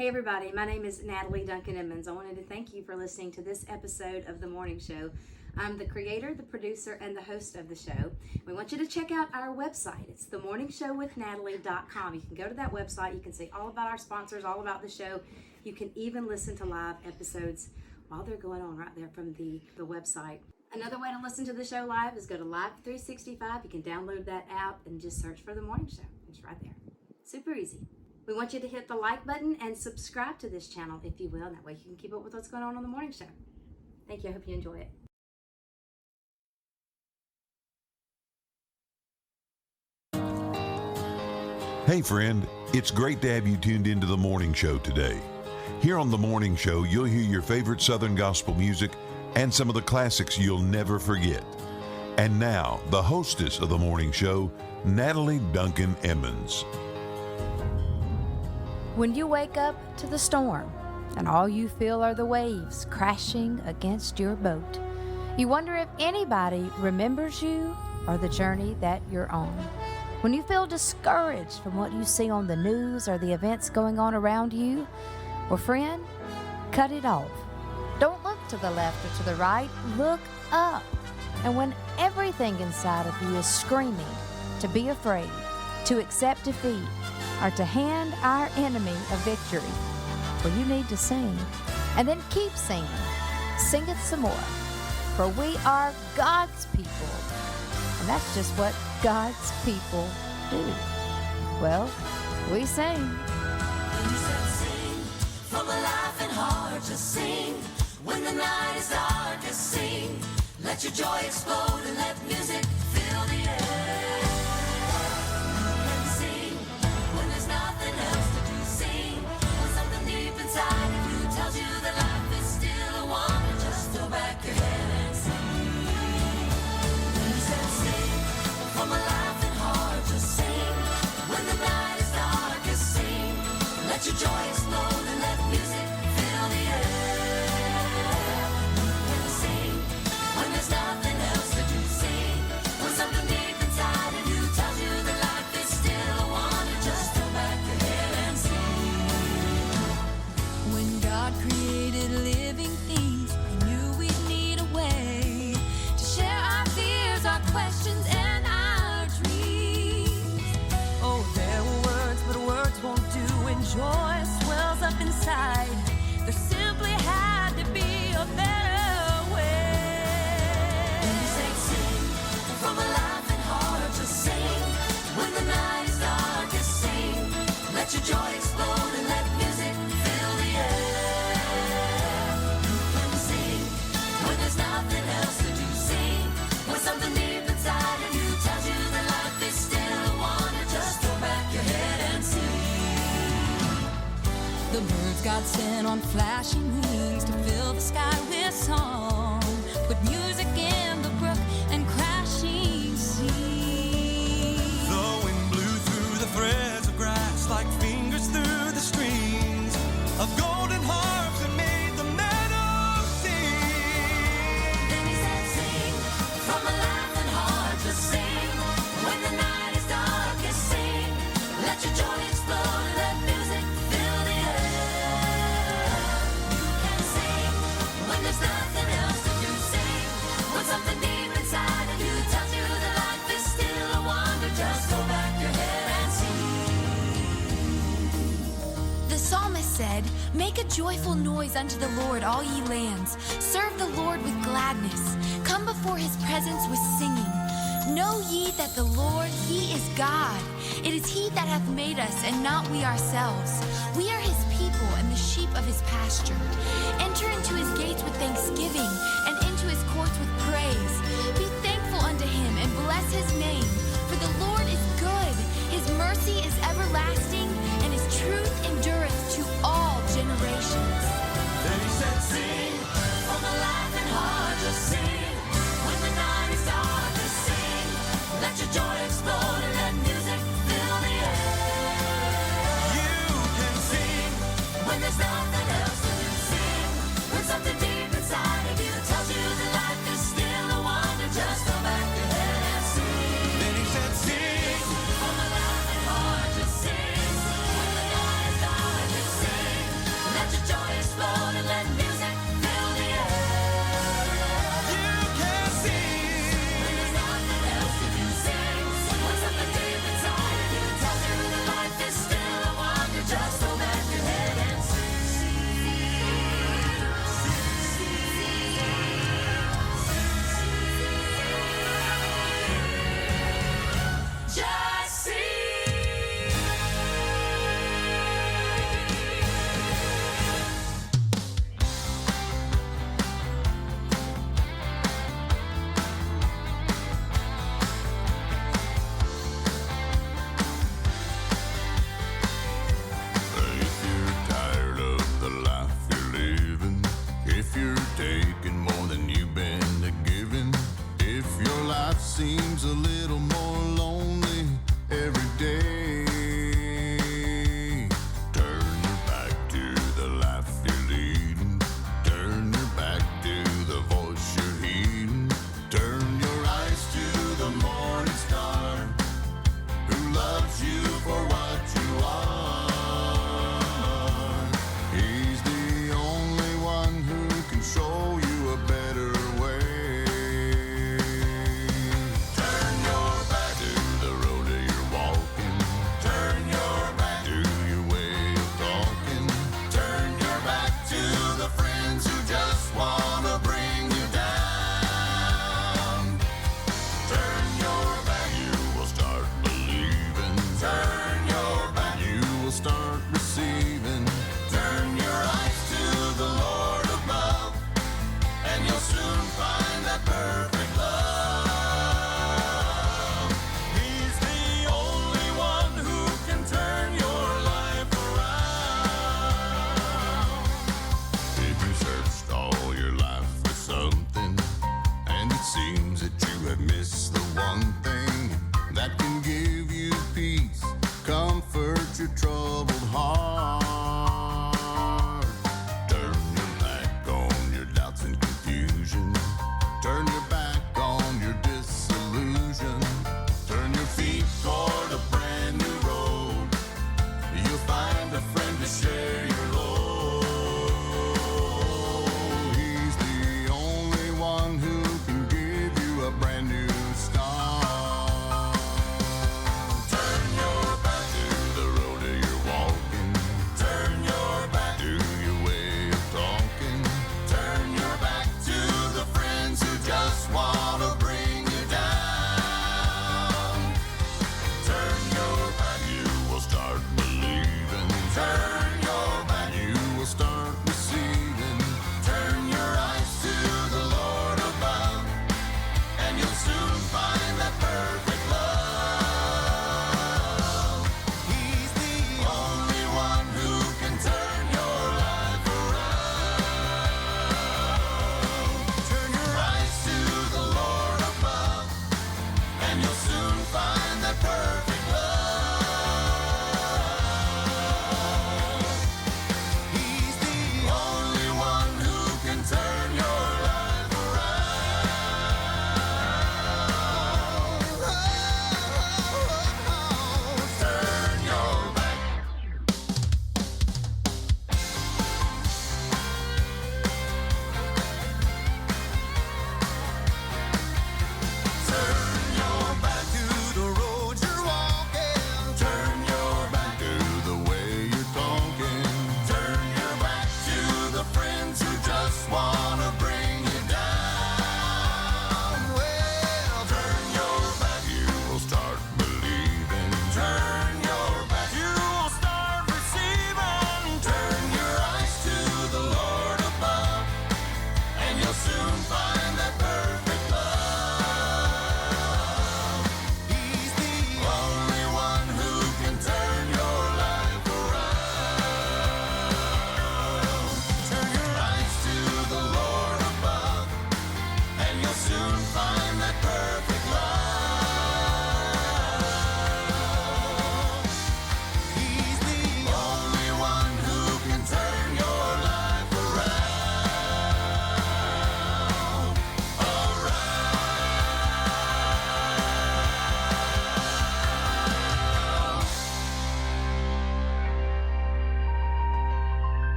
Hey everybody, my name is Natalie Duncan-Emmons. I wanted to thank you for listening to this episode of The Morning Show. I'm the creator, the producer, and the host of the show. We want you to check out our website. It's themorningshowwithnatalie.com. You can go to that website. You can see all about our sponsors, all about the show. You can even listen to live episodes while they're going on right there from the website. Another way to listen to the show live is go to Live 365. You can download that app and just search for The Morning Show. It's right there. Super easy. We want you to hit the like button and subscribe to this channel if you will. That way you can keep up with what's going on The Morning Show. Thank you. I hope you enjoy it. Hey friend, it's great to have you tuned into The Morning Show today. Here on The Morning Show, you'll hear your favorite Southern gospel music and some of the classics you'll never forget. And now, the hostess of The Morning Show, Natalie Duncan-Emmons. When you wake up to the storm and all you feel are the waves crashing against your boat, you wonder if anybody remembers you or the journey that you're on. When you feel discouraged from what you see on the news or the events going on around you, well, friend, cut it off. Don't look to the left or to the right, look up. And when everything inside of you is screaming to be afraid, to accept defeat, or to hand our enemy a victory, well, you need to sing. And then keep singing. Sing it some more. For we are God's people. And that's just what God's people do. Well, we sing. He said sing, from a laughing heart to sing. When the night is darkest, sing. Let your joy explode and let music fill the air. Inside of you tells you that life is still a wonder. Just throw back your head and sing. He said sing, from a laughing heart just sing. When the night is darkest, sing. Let your joy explode and let music fill the air. And sing, when there's nothing else to do, sing. When something deep inside of you tells you that life is still a wonder. Just throw back your head and sing. When God created living things, He knew we'd need a way to share our fears, our questions, and our dreams. Oh, there were words, but words won't do when joy swells up inside. There simply had to be a better way. And He said sing, from a laughing heart to sing. When the night is darkest, sing. Let your joy explode and let music fill the air. You can sing when there's nothing else to do, sing. When something deep inside of you tells you that life is still a wonder. Just throw back your head and sing. The birds God sent on flashing wings to fill the sky with song. Put music in the brook and crashing sea. The wind blew through the threads of grass like fingers through the strings of golden harps and made the meadow sing. Then He said sing, from a laughing heart to sing. When the night is darkest, sing. Let your joy explode and let music fill the air. You can sing when there's nothing else to do, sing. When something deep inside of you tells you that life is still a wonder. Just throw back your head and sing. The psalmist said, "Make a joyful noise unto the Lord, all ye lands. Serve the Lord with gladness. Come before His presence with singing. Know ye that the Lord, He is God. It is He that hath made us, and not we ourselves. We are His people and the sheep of His pasture. Enter into His gates with thanksgiving, and into His courts with praise. Be thankful unto Him, and bless His name. For the Lord is good. His mercy is everlasting, and His truth endureth to all generations." Then He said sing, from a laughing heart just sing. When the night is darkest, sing. Let your joy explode and let music fill the air. You can sing When there's nothing else to do, sing. When something deep inside of you tells you that life is still a wonder. Just throw back your head and sing. Then He said sing, From a laughing heart just sing. When the night is dark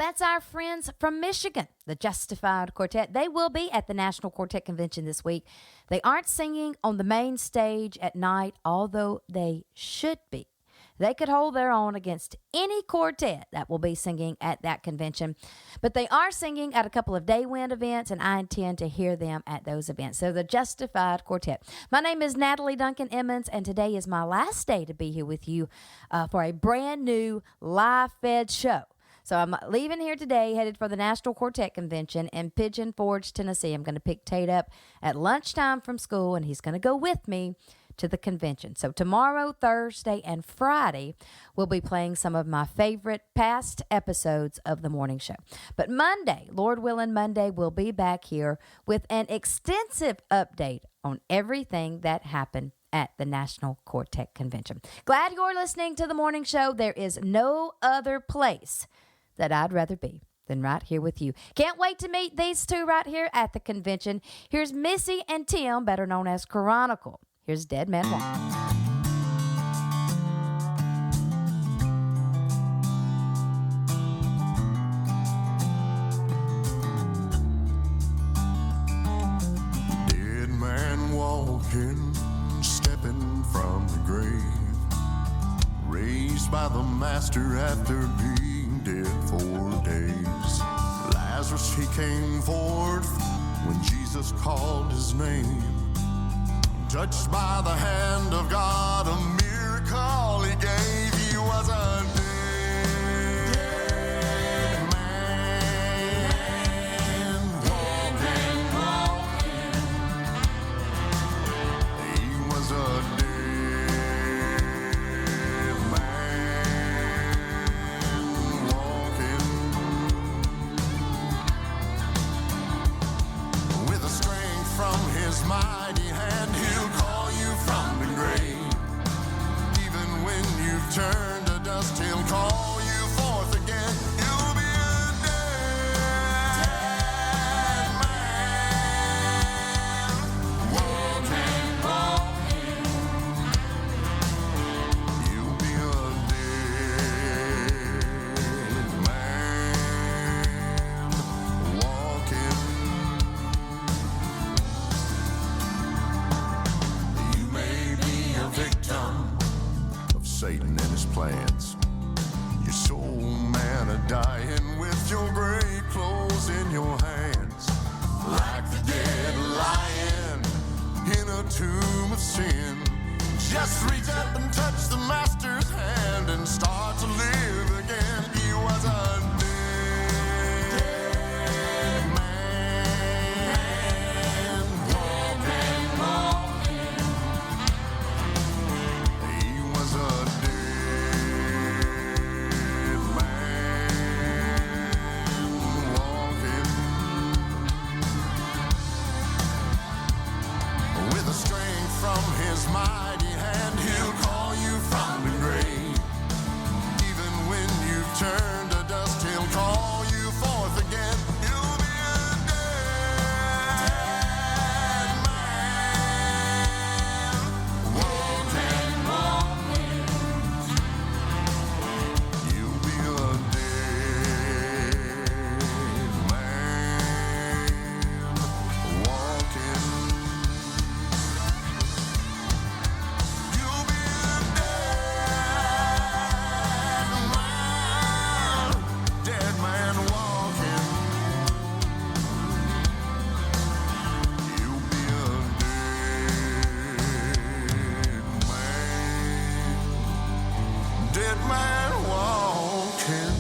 that's our friends from Michigan, the Justified Quartet. They will be at the National Quartet Convention this week. They aren't singing on the main stage at night, although they should be. They could hold their own against any quartet that will be singing at that convention. But they are singing at a couple of Daywind events, and I intend to hear them at those events. So the Justified Quartet. My name is Natalie Duncan-Emmons, and today is my last day to be here with you for a brand new live-fed show. So I'm leaving here today, headed for the National Quartet Convention in Pigeon Forge, Tennessee. I'm going to pick Tate up at lunchtime from school, and he's going to go with me to the convention. So tomorrow, Thursday, and Friday, we'll be playing some of my favorite past episodes of the morning show. But Monday, Lord willing, Monday, we'll be back here with an extensive update on everything that happened at the National Quartet Convention. Glad you're listening to the morning show. There is no other place that I'd rather be than right here with you. Can't wait to meet these two right here at the convention. Here's Missy and Tim, better known as Chronicle. Here's Dead Man Walking. Dead man walking, stepping from the grave, raised by the master after being dead 4 days. Lazarus, he came forth when Jesus called his name. Touched by the hand of God, a miracle he gave. He was a dead man walking. He was a dead man walking. With the strength from his mighty hand, he'll call you from the grave. Even when you've turned to dust, he'll call you forth again. You'll be a dead man walking. You'll be a dead man walking. You may be a victim of Satan and his plans. Your soul man a dying with your grave clothes in your hands. Like the dead lion in a tomb of sin. Just reach up and touch the master's hand and start to live again. He was a dead man walking. He was a dead man walking. With the strength from his mighty hand, he'll call you from the grave. Even when you've turned to dust, he'll call you forth again. You'll be a dead man walking. You'll be a dead man walking. You'll be a dead man walking. You'll be a dead man walking.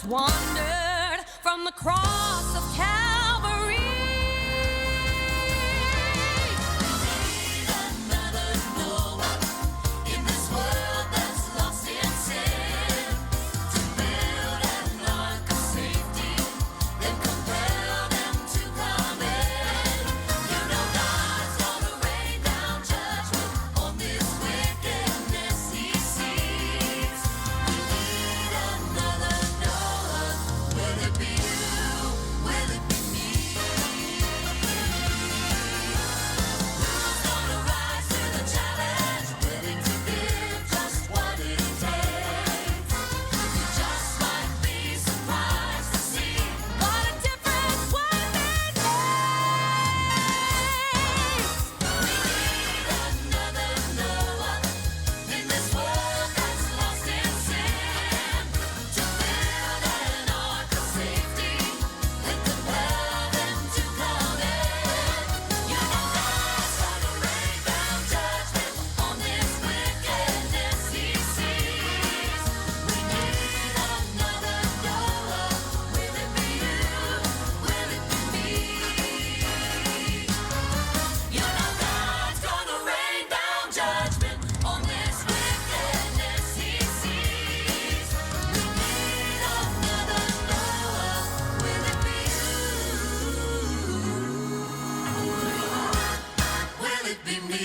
just wandered from the cross of Calvary. We need another Noah in this world that's lost in sin, to build an ark of safety, then compel them to come in. You know God's gonna rain down judgment on this wickedness he sees. We need another Noah. Will it be you? Will it be me? Who's gonna rise to the challenge, willing to give just what it takes? You just might be surprised to see what a difference one man makes. We need another Noah in this world that's lost in sin, to build an ark of safety and compel them to come in. You know God's gonna rain down judgment on this wickedness he sees. We need another Noah. Will it be you? Will it be me? You know God's gonna rain down judgment on this wickedness he sees. We need another Noah. Will it be you? Will it be me?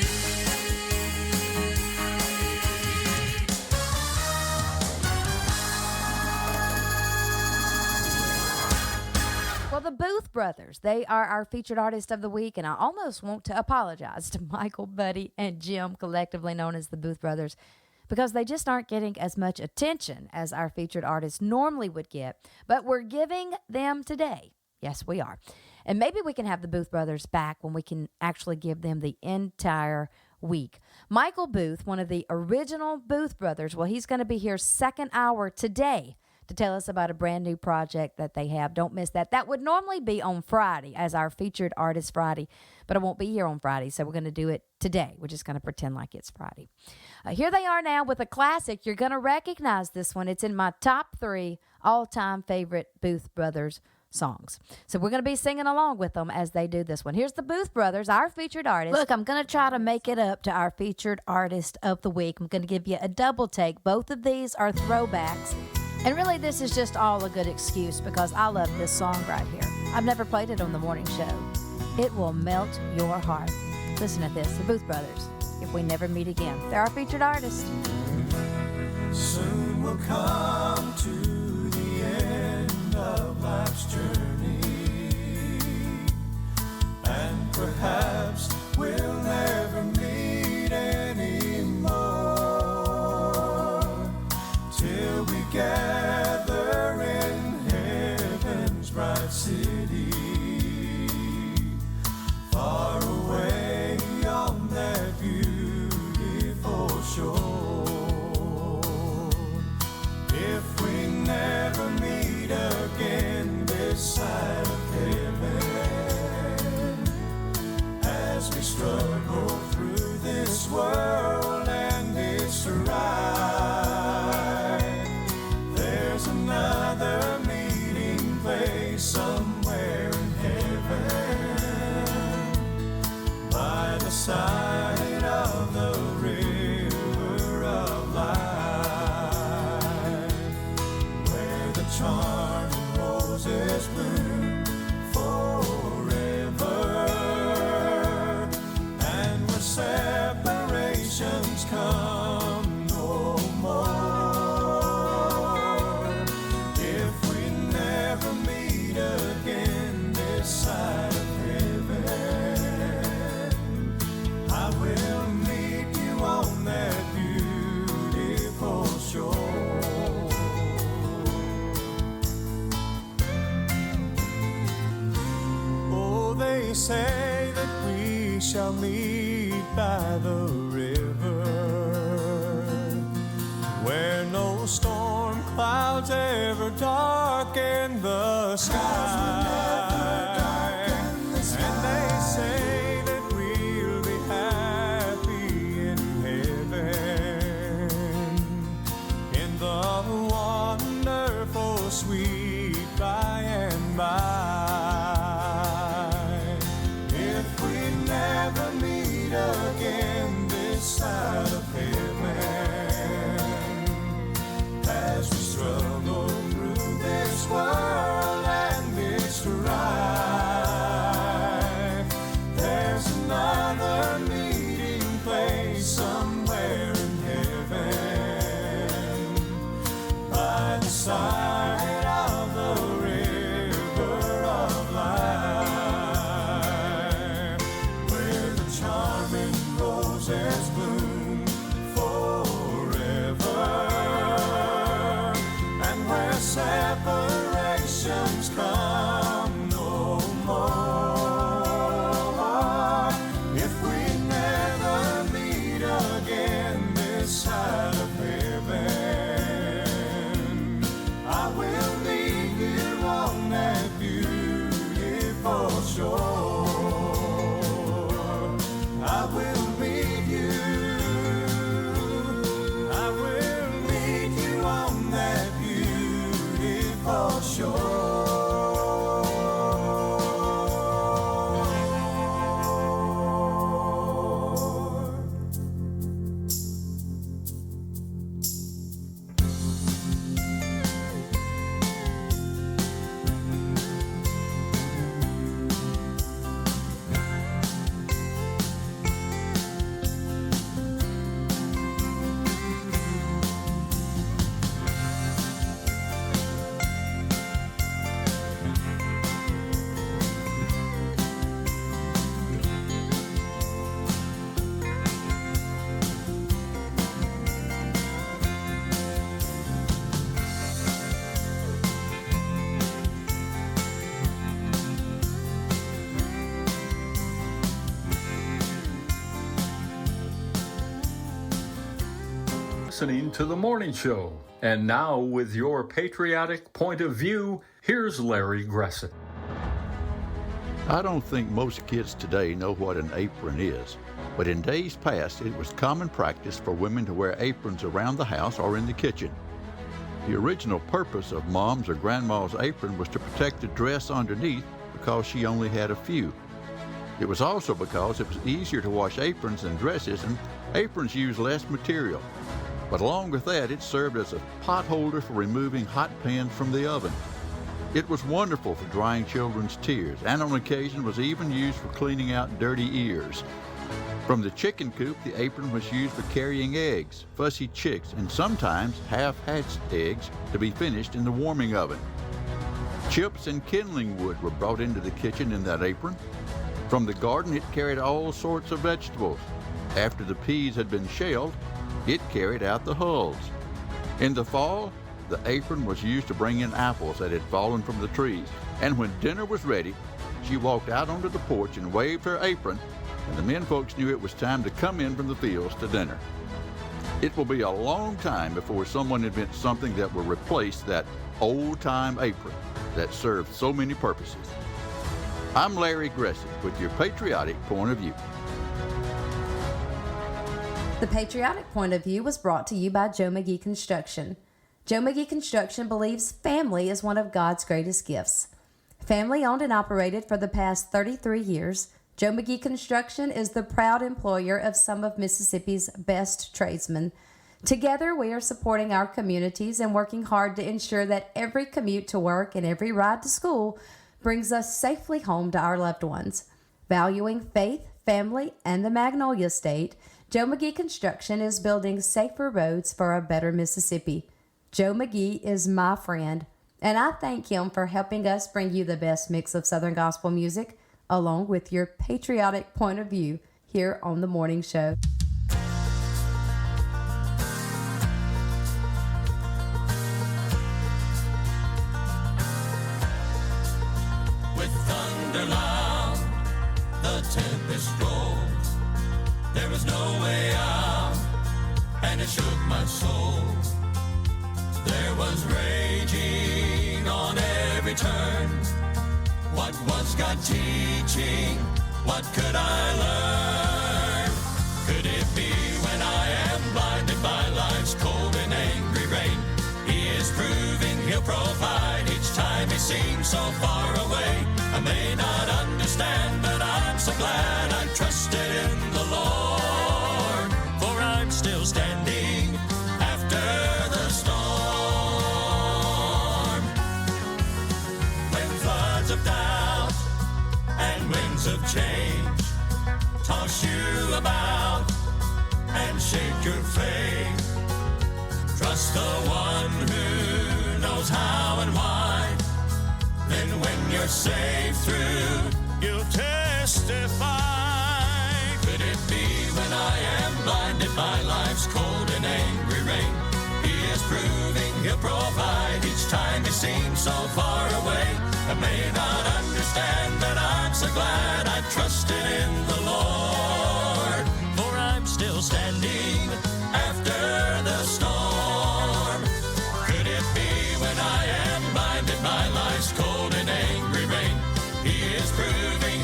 Well, the Booth Brothers, they are our featured artist of the week, and I almost want to apologize to Michael, Buddy, and Jim, collectively known as the Booth Brothers, because they just aren't getting as much attention as our featured artists normally would get, but we're giving them today. Yes, we are. And maybe we can have the Booth Brothers back when we can actually give them the entire week. Michael Booth, one of the original Booth Brothers, well, he's going to be here second hour today to tell us about a brand new project that they have. Don't miss that. That would normally be on Friday as our featured artist Friday, but I won't be here on Friday, so we're going to do it today. We're just going to pretend like it's Friday. Here they are now with a classic. You're going to recognize this one. It's in my top 3 all-time favorite Booth Brothers songs. So we're going to be singing along with them as they do this one. Here's the Booth Brothers, our featured artist. Look, I'm going to try to make it up to our featured artist of the week. I'm going to give you a double take. Both of these are throwbacks. And really, this is just all a good excuse because I love this song right here. I've never played it on the morning show. It will melt your heart. Listen to this, the Booth Brothers, If We Never Meet Again. They're our featured artist. Soon we'll come to the end of life's journey, and perhaps we'll never meet anymore, till we gather in heaven's bright city, far away on that beautiful shore. If we never meet again this side of heaven, as we struggle through this world and its ride, there's another meeting place somewhere in heaven, by the side of the river of life, where the charming roses bloom forever, and where separations come no more. If we never meet again this side of heaven, I will meet you on that beautiful shore. Oh, they say that we shall meet by the river, where no storm clouds ever darken the sky. And they say that we'll be happy in heaven, in the wonderful sweet shore. I will meet you. I will meet you on that beautiful shore. Listening to The Morning Show. And now, with your patriotic point of view, here's Larry Gressett. I don't think most kids today know what an apron is, but in days past it was common practice for women to wear aprons around the house or in the kitchen. The original purpose of Mom's or Grandma's apron was to protect the dress underneath because she only had a few. It was also because it was easier to wash aprons than dresses, and aprons used less material. But along with that, it served as a pot holder for removing hot pans from the oven. It was wonderful for drying children's tears, and on occasion was even used for cleaning out dirty ears. From the chicken coop, the apron was used for carrying eggs, fussy chicks, and sometimes half-hatched eggs to be finished in the warming oven. Chips and kindling wood were brought into the kitchen in that apron. From the garden, it carried all sorts of vegetables. After the peas had been shelled, it carried out the hulls. In the fall, the apron was used to bring in apples that had fallen from the trees. And when dinner was ready, she walked out onto the porch and waved her apron, and the men folks knew it was time to come in from the fields to dinner. It will be a long time before someone invents something that will replace that old-time apron that served so many purposes. I'm Larry Gressett with your patriotic point of view. The Patriotic Point of View was brought to you by Joe McGee Construction. Joe McGee Construction believes family is one of God's greatest gifts. Family owned and operated for the past 33 years, Joe McGee Construction is the proud employer of some of Mississippi's best tradesmen. Together, we are supporting our communities and working hard to ensure that every commute to work and every ride to school brings us safely home to our loved ones. Valuing faith, family, and the Magnolia State, Joe McGee Construction is building safer roads for a better Mississippi. Joe McGee is my friend, and I thank him for helping us bring you the best mix of Southern gospel music, along with your patriotic point of view here on The Morning Show. With thunder loud, the tempest rolled. There was no way out, and it shook my soul. There was raging on every turn. What was God teaching? What could I learn? Could it be when I am blinded by life's cold and angry rain? He is proving he'll provide each time he seems so far away. I may not understand, but I'm so glad I trusted in the Lord. For I'm still standing after the storm. When floods of doubt and winds of change toss you about and shake your faith, trust the one who knows how and why. Then when you're saved through, you'll testify. Could it be when I am blinded by life's cold and angry rain? He is proving he'll provide each time he seems so far away. I may not understand, but I'm so glad I trusted in the Lord. For I'm still standing after the storm. Could it be when I am blinded by life's cold and angry rain? He is proving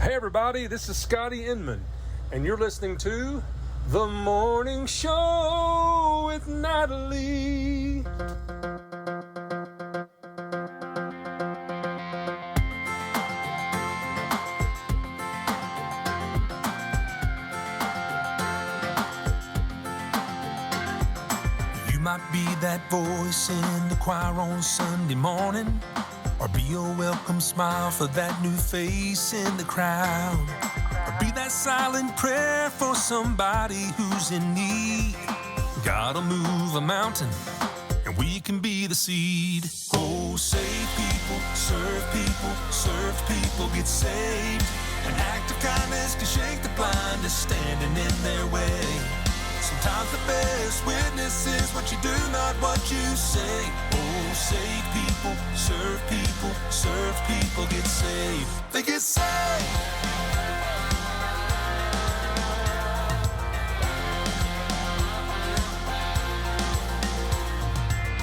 Hey everybody, this is Scotty Inman, and you're listening to The Morning Show with Natalie. You might be that voice in the choir on Sunday morning, or be a welcome smile for that new face in the crowd, or be that silent prayer for somebody who's in need. Gotta move a mountain, and we can be the seed. Oh, save people, serve people, get saved. An act of kindness can shake the blindest standing in their way. Sometimes the best witness is what you do, not what you say. Oh, save people, serve people, get saved. They get saved.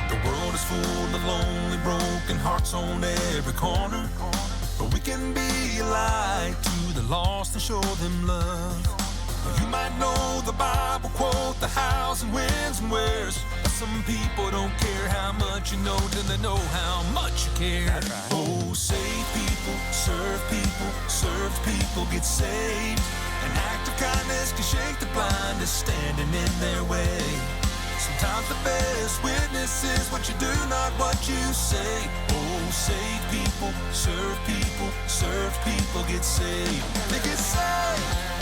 The world is full of lonely, broken hearts on every corner, but we can be a light to the lost and show them love. You might know the Bible quote, the hows and whens and wheres, but some people don't care how much you know till they know how much you care. Right. Oh, save people, serve people, get saved. An act of kindness can shake the blindest standing in their way. Sometimes the best witness is what you do, not what you say. Oh, save people, serve people, get saved. They get saved.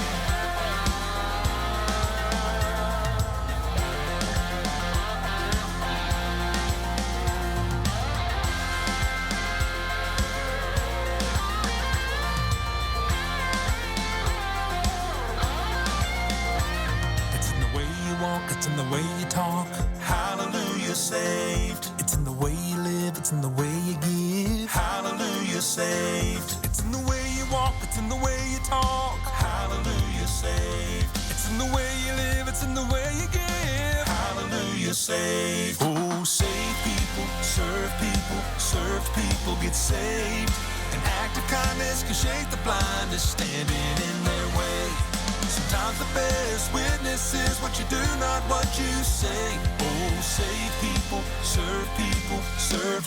It's in the way you talk, hallelujah, saved. It's in the way you live, it's in the way you give, hallelujah, saved. It's in the way you walk, it's in the way you talk, hallelujah, saved. It's in the way you live, it's in the way you give, hallelujah, saved. Oh, save people, serve people, get saved. An act of kindness can shake the blindest standing in their way. Sometimes the best witness is what you do, not what you say. Oh, save people, serve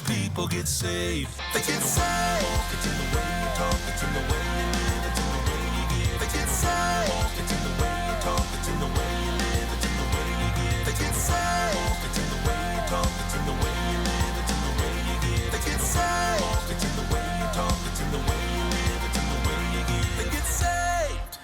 people, get saved. They get saved. It's in the way you talk, it's in the way you live, it's in the way you give. They get saved. It's in the way you talk, it's in the way you live, it's in the way you give. They get saved. It's in the way you talk, it's in the way you live, it's in the way you give. They get saved. It's in the way you talk, it's in the way you live, it's in the way you give. They get saved.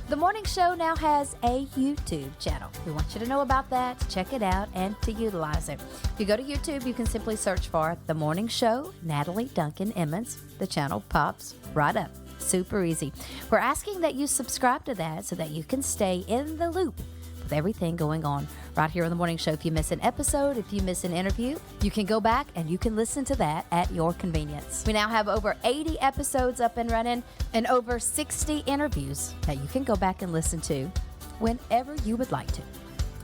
The Morning Show now has a YouTube channel. We want you to know about that, to check it out, and to utilize it. If you go to YouTube, you can simply search for The Morning Show, Natalie Duncan-Emmons. The channel pops right up. Super easy. We're asking that you subscribe to that so that you can stay in the loop with everything going on right here on The Morning Show. If you miss an episode, if you miss an interview, you can go back and you can listen to that at your convenience. We now have over 80 episodes up and running and over 60 interviews that you can go back and listen to whenever you would like to.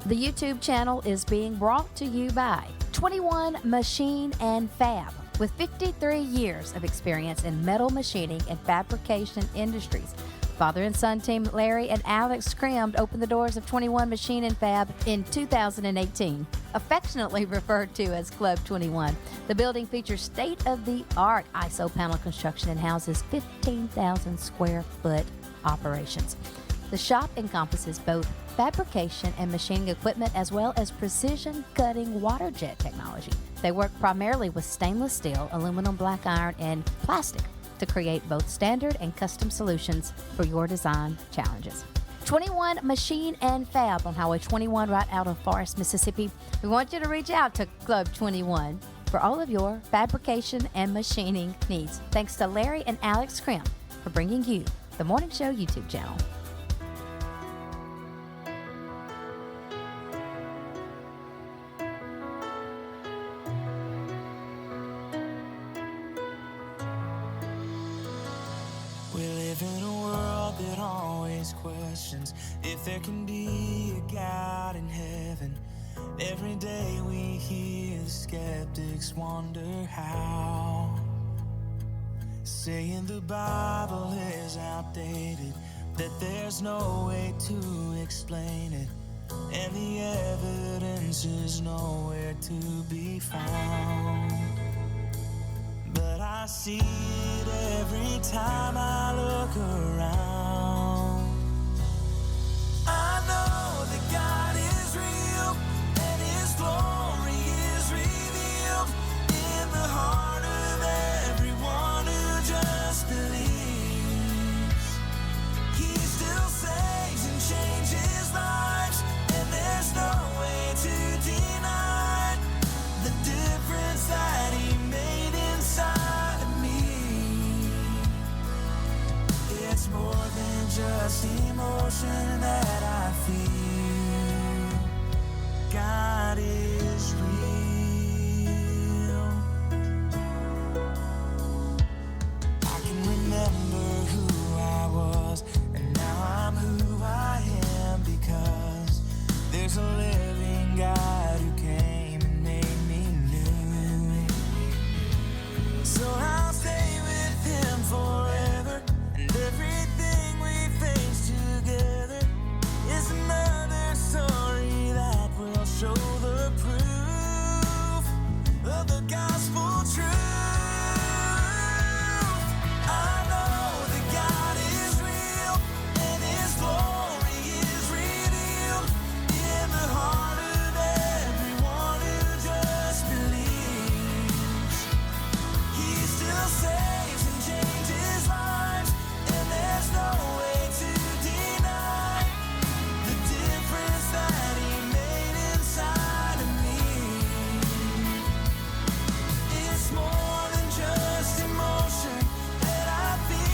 The YouTube channel is being brought to you by 21 Machine and Fab, with 53 years of experience in metal machining and fabrication industries. Father and son team Larry and Alex Crimmed opened the doors of 21 Machine and Fab in 2018, affectionately referred to as Club 21. The building features state-of-the-art ISO panel construction and houses 15,000 square foot operations. The shop encompasses both fabrication and machining equipment as well as precision cutting water jet technology. They work primarily with stainless steel, aluminum black iron, and plastic to create both standard and custom solutions for your design challenges. 21 Machine and Fab on Highway 21 right out of Forest, Mississippi. We want you to reach out to Club 21 for all of your fabrication and machining needs. Thanks to Larry and Alex Crim for bringing you the Morning Show YouTube channel. We live in a world that always questions if there can be a God in heaven. Every day we hear the skeptics wonder how. saying the Bible is outdated, that there's no way to explain it, and the evidence is nowhere to be found. But I see it every time I look around. I know that God is real and His glory is revealed in the heart of everyone who just believes. He still saves and changes lives, and there's no way to deny the difference that He made inside of me. It's more than just emotion that I feel. God is real. I can remember who I was, and now I'm who I am, because there's a living God who came and made me new. So I'll stay with Him forever, and everything we face together is another story that will show the proof of the gospel truth. I know that God is real and His glory is revealed in the heart of everyone who just believes. He still saves and changes lives, and there's no way to deny the difference that He made inside of me. It's more than just emotion that I feel.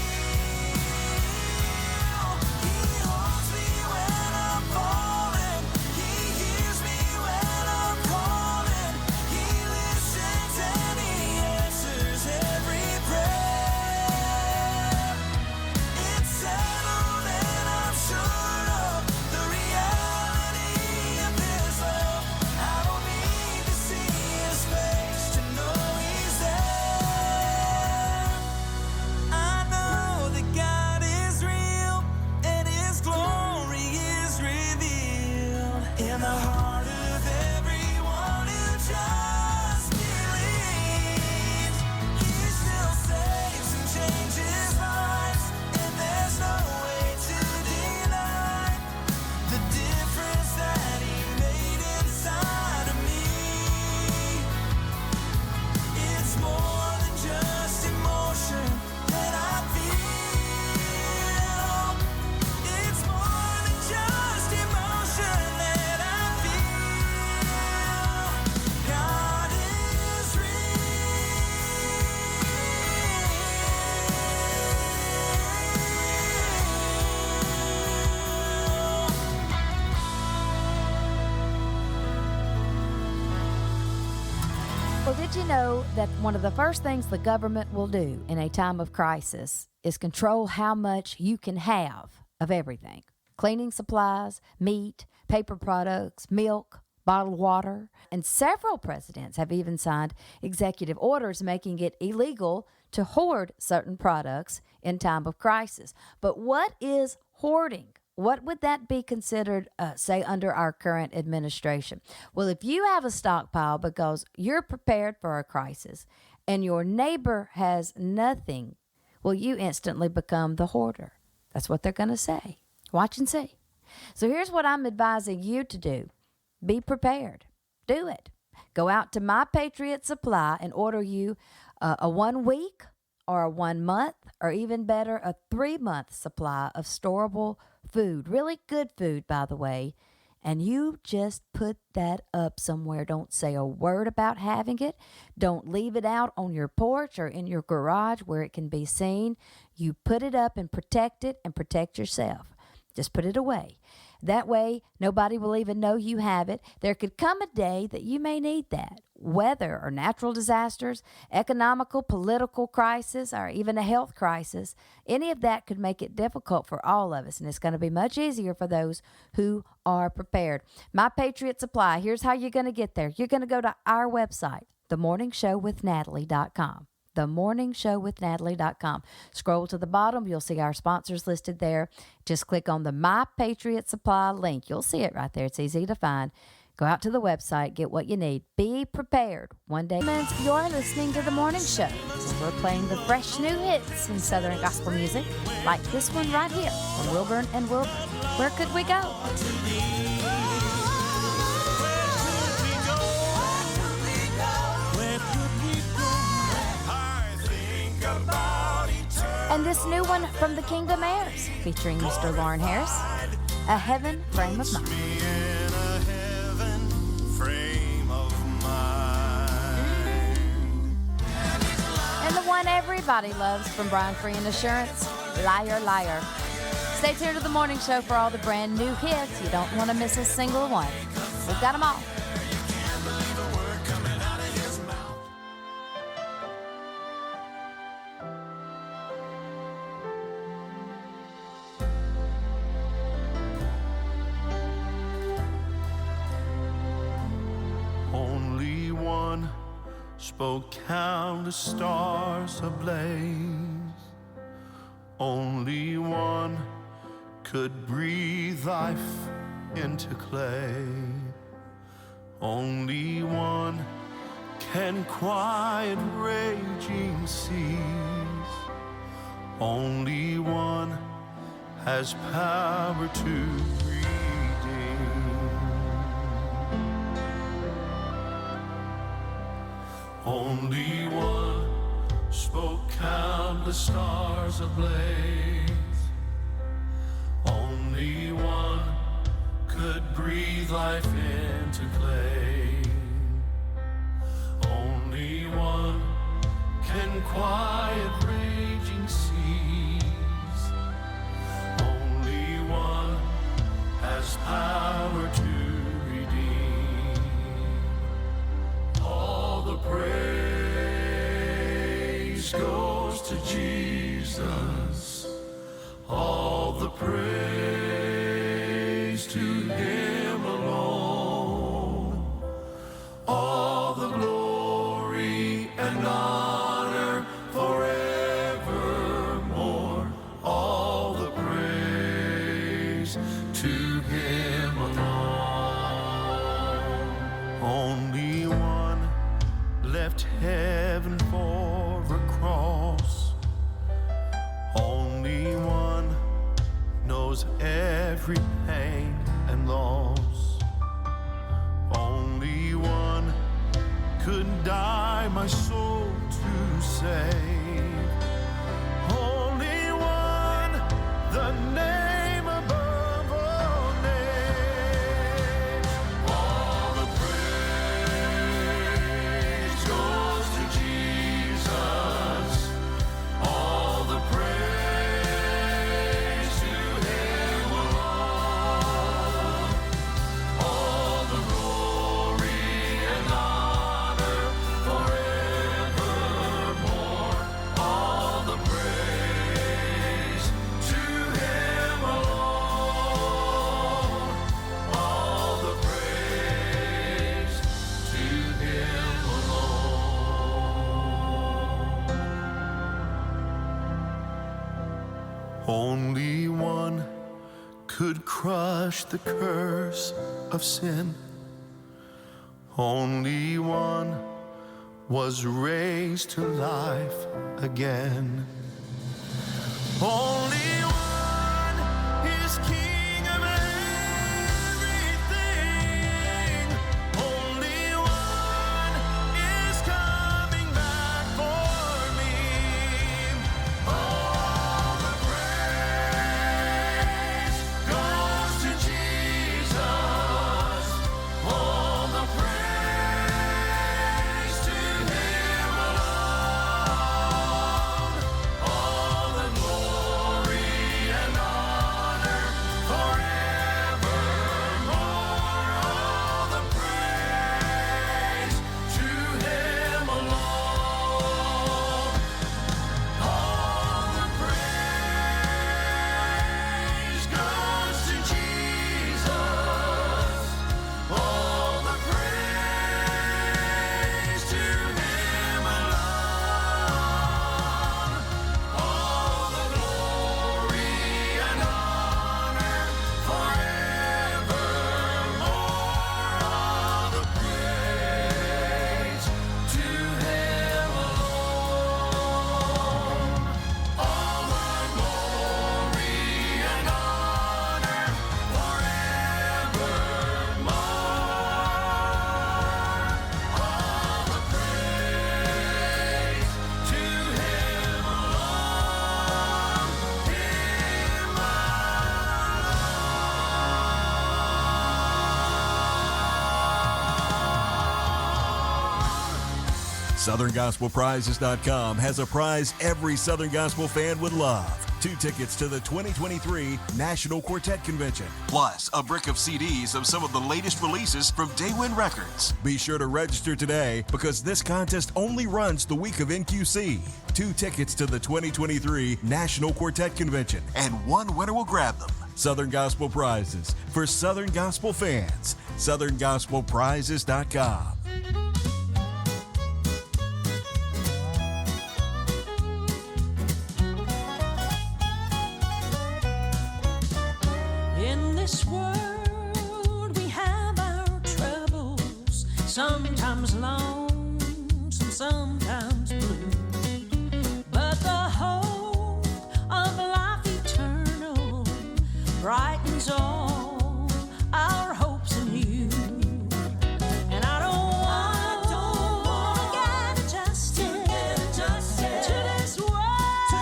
He holds me when I'm falling. He hears me when I'm calling. He listens and He answers every prayer. It's settled and I'm sure of the reality of His love. I don't need to see His face to know He's there. I know that God is real and His glory is revealed in the heart of everyone who just believes. He still saves and changes lives, and there's no way to deny the difference that He made inside of me. It's more than just emotion that I feel. It's more than just emotion that I feel. God is Well, did you know that one of the first things the government will do in a time of crisis is control how much you can have of everything? Cleaning supplies, meat, paper products, milk, bottled water. And several presidents have even signed executive orders making it illegal to hoard certain products in time of crisis. But what is hoarding? What would that be considered, say, under our current administration? Well, if you have a stockpile because you're prepared for a crisis and your neighbor has nothing, well, you instantly become the hoarder. That's what they're going to say. Watch and see. So here's what I'm advising you to do. Be prepared. Do it. Go out to My Patriot Supply and order you a 1 week or a 1 month, or even better, a 3-month supply of storable food. Really good food, by the way. And you just put that up somewhere. Don't say a word about having it. Don't leave it out on your porch or in your garage where it can be seen. You put it up and protect it and protect yourself. Just put it away. That way, nobody will even know you have it. There could come a day that you may need that. Weather or natural disasters, economical, political crisis, or even a health crisis, any of that could make it difficult for all of us, and it's going to be much easier for those who are prepared. My Patriot Supply, here's how you're going to get there. You're going to go to our website, themorningshowwithnatalie.com. themorningshowwithnatalie.com. Scroll to the bottom. You'll see our sponsors listed there. Just click on the My Patriot Supply link. You'll see it right there. It's easy to find. Go out to the website, get what you need. Be prepared. One day, you're listening to The Morning Show. We're playing the fresh new hits in Southern gospel music, like this one right here from Wilburn and Wilburn. Where could we go? And this new one from the Kingdom Heirs, featuring Mr. Lauren Harris, A Heaven Frame of Mind. And the one everybody loves from Brian Free and Assurance, Liar, Liar. Stay tuned to the morning show for all the brand new hits. You don't want to miss a single one. We've got them all. Only one spoke countless stars ablaze. Only one could breathe life into clay. Only one can quiet raging seas. Only one has power to only one spoke countless stars ablaze. Only one could breathe life into clay. Only one can quiet raging seas. Only one has power to praise goes to Jesus. All the praise to Him alone. All the glory and honor forevermore. All the praise to Him alone. Only one left heaven for a cross. Only one knows every pain and loss. Only one could die my soul to save. Only one, the name above all names. All the praise goes to Jesus. All the praise to Him alone. All the glory and honor forevermore. All the praise to Him alone. All the praise to Him alone. Only one could crush the curse of sin. Only one was raised to life again. Only one is King of everything. Only one is coming back for me. All the praise goes to Jesus. All the praise to Him alone. All the glory SouthernGospelPrizes.com has a prize every Southern Gospel fan would love. 2 tickets to the 2023 National Quartet Convention, plus a brick of CDs of some of the latest releases from Daywin Records. Be sure to register today because this contest only runs the week of NQC. 2 tickets to the 2023 National Quartet Convention, and 1 winner will grab them. Southern Gospel Prizes for Southern Gospel fans. SouthernGospelPrizes.com. In this world we have our troubles, sometimes lonesome, sometimes blue. But the hope of life eternal brightens all our hopes in you. And I don't wanna get adjusted to this world, to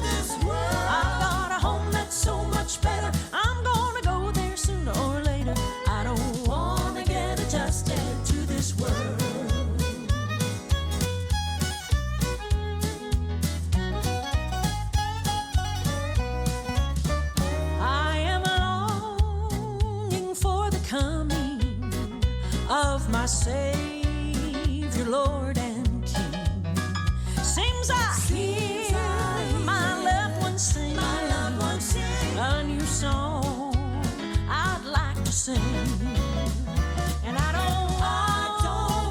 this world. I've got a home that's so much better. I'm gonna go there sooner or later. I don't wanna get adjusted to this world. I am longing for the coming of my Savior, Lord and King. Seems I hear my loved one sing a new song I'd like to sing. And I don't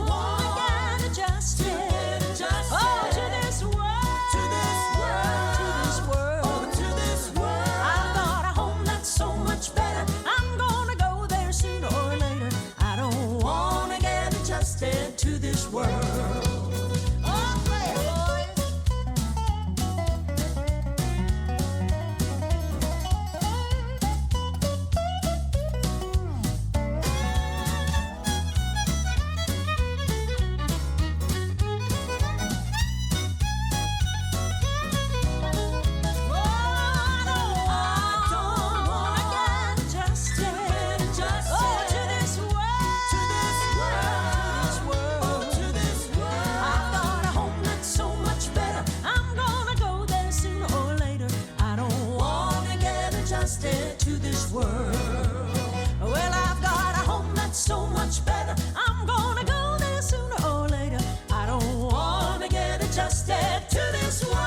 wanna get adjusted, oh, to this world, to this world. I've got a home that's so much better. I'm gonna go there sooner or later. I don't wanna get adjusted to this world. Oh, play it, boys. To this world. Well, I've got a home that's so much better. I'm gonna go there sooner or later. I don't wanna get adjusted to this world.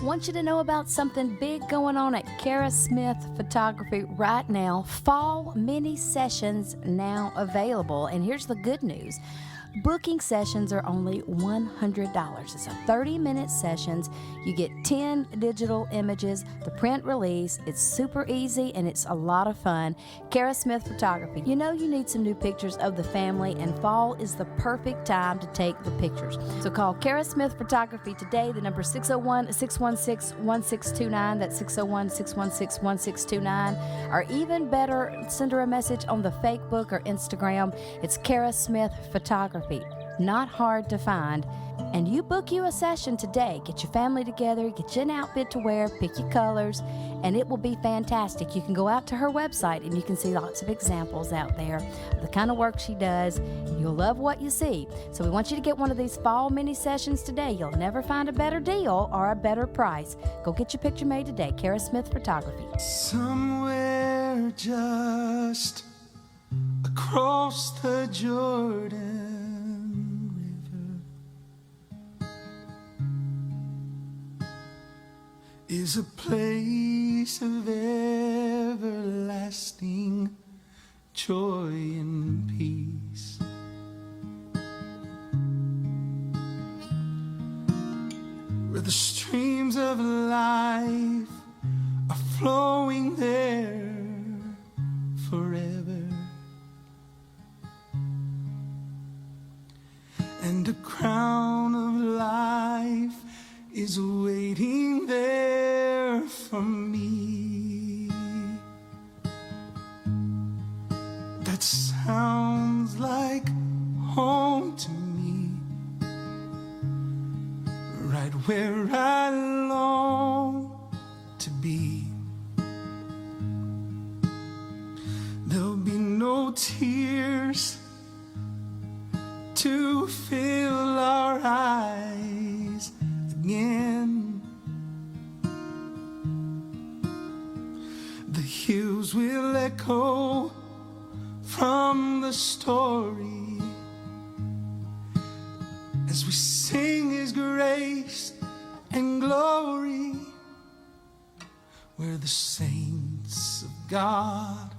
Want you to know about something big going on at Kara Smith Photography right now. Fall mini sessions now available. And here's the good news. Booking sessions are only $100. It's a 30-minute sessions. You get 10 digital images, the print release. It's super easy and it's a lot of fun. Kara Smith Photography. You know you need some new pictures of the family, and fall is the perfect time to take the pictures. So call Kara Smith Photography today. The number 601-616-1629. That's 601-616-1629. Or even better, send her a message on the Facebook or Instagram. It's Kara Smith Photography. Not hard to find. And you book you a session today. Get your family together, get you an outfit to wear, pick your colors, and it will be fantastic. You can go out to her website and you can see lots of examples out there of the kind of work she does. You'll love what you see. So we want you to get one of these fall mini sessions today. You'll never find a better deal or a better price. Go get your picture made today. Kara Smith Photography. Somewhere just across the Jordan River, is a place of everlasting joy and peace. Where the streams of life are flowing there forever, and a crown of life is waiting there for me. That sounds like home to me, right where I long to be. There'll be no tears to fill our eyes again. The hills will echo from the story as we sing His grace and glory, where the saints of God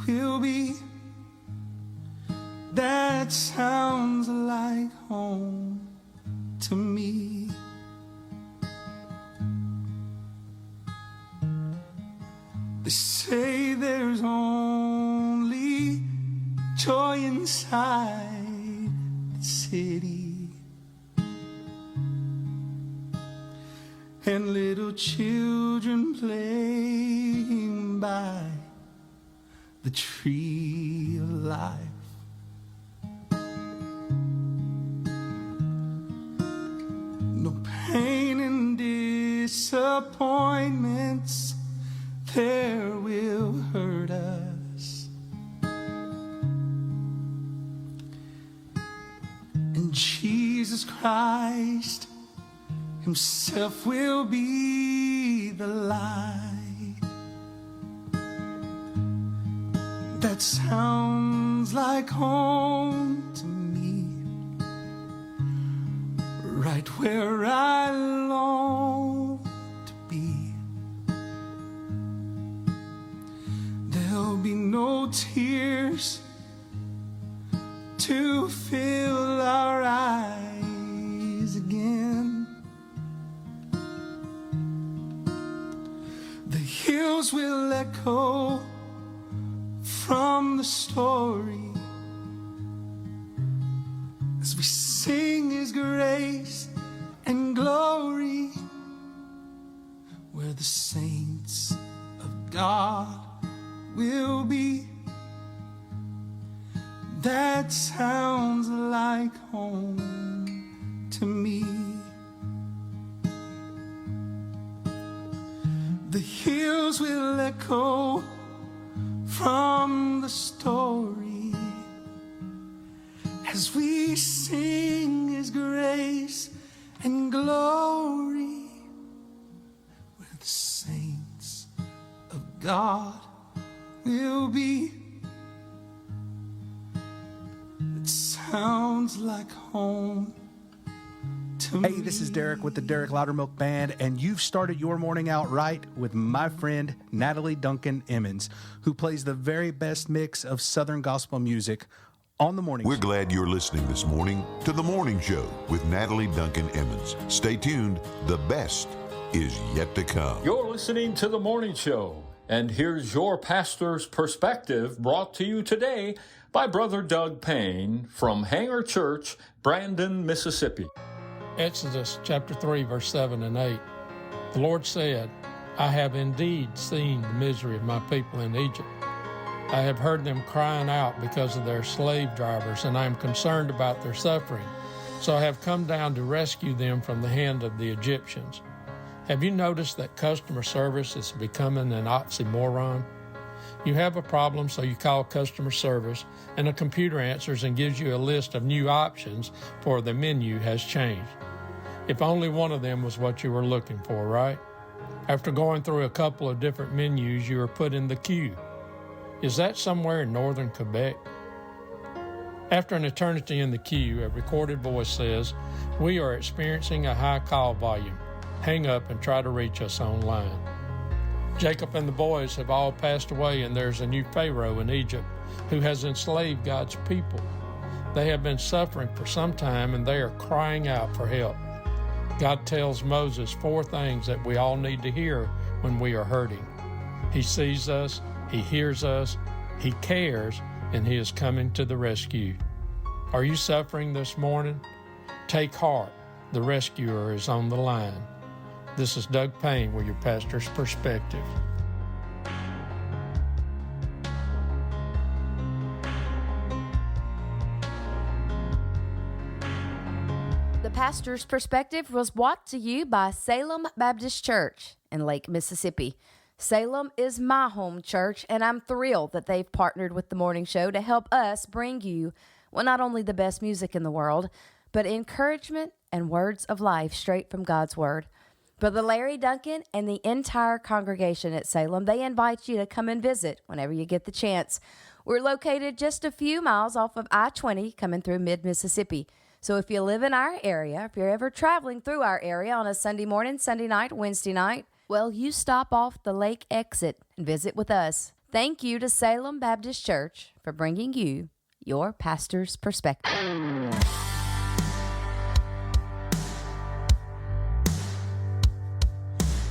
will be. That sounds like home to me. They say there's only joy inside the city, and little children playing by the tree of life. No pain and disappointments there will hurt us, and Jesus Christ Himself will be the light. That sounds like home to me, right where I long to be. There'll be no tears to fill our eyes again. The hills will echo from the story as we sing His grace and glory, where the saints of God will be. That sounds like home to me. The hills will echo from the story as we sing His grace and glory, where the saints of God will be. It sounds like home to me. Hey, this is Derek with the Derek Loudermilk Band, and you've started your morning out right with my friend Natalie Duncan-Emmons, who plays the very best mix of Southern gospel music on the morning. We're glad you're listening this morning to The Morning Show with Natalie Duncan-Emmons. Stay tuned. The best is yet to come. You're listening to The Morning Show, and here's your pastor's perspective, brought to you today by Brother Doug Payne from Hanger Church, Brandon, Mississippi. Exodus chapter 3, verse 7 and 8. The Lord said, I have indeed seen the misery of my people in Egypt. I have heard them crying out because of their slave drivers, and I am concerned about their suffering. So I have come down to rescue them from the hand of the Egyptians. Have you noticed that customer service is becoming an oxymoron? You have a problem, so you call customer service, and a computer answers and gives you a list of new options, for the menu has changed. If only one of them was what you were looking for, right? After going through a couple of different menus, you are put in the queue. Is that somewhere in northern Quebec? After an eternity in the queue, a recorded voice says, we are experiencing a high call volume. hang up and try to reach us online. Jacob and the boys have all passed away, and there's a new Pharaoh in Egypt who has enslaved God's people. They have been suffering for some time, and they are crying out for help. God tells Moses 4 things that we all need to hear when we are hurting. He sees us, He hears us, He cares, and He is coming to the rescue. Are you suffering this morning? Take heart. The rescuer is on the line. This is Doug Payne with your pastor's perspective. The pastor's perspective was brought to you by Salem Baptist Church in Lake, Mississippi. Salem is my home church, and I'm thrilled that they've partnered with the morning show to help us bring you, well, not only the best music in the world, but encouragement and words of life straight from God's Word. Brother Larry Duncan and the entire congregation at Salem, they invite you to come and visit whenever you get the chance. We're located just a few miles off of I-20 coming through mid-Mississippi. So if you live in our area, if you're ever traveling through our area on a Sunday morning, Sunday night, Wednesday night, well, you stop off the lake exit and visit with us. Thank you to Salem Baptist Church for bringing you your pastor's perspective.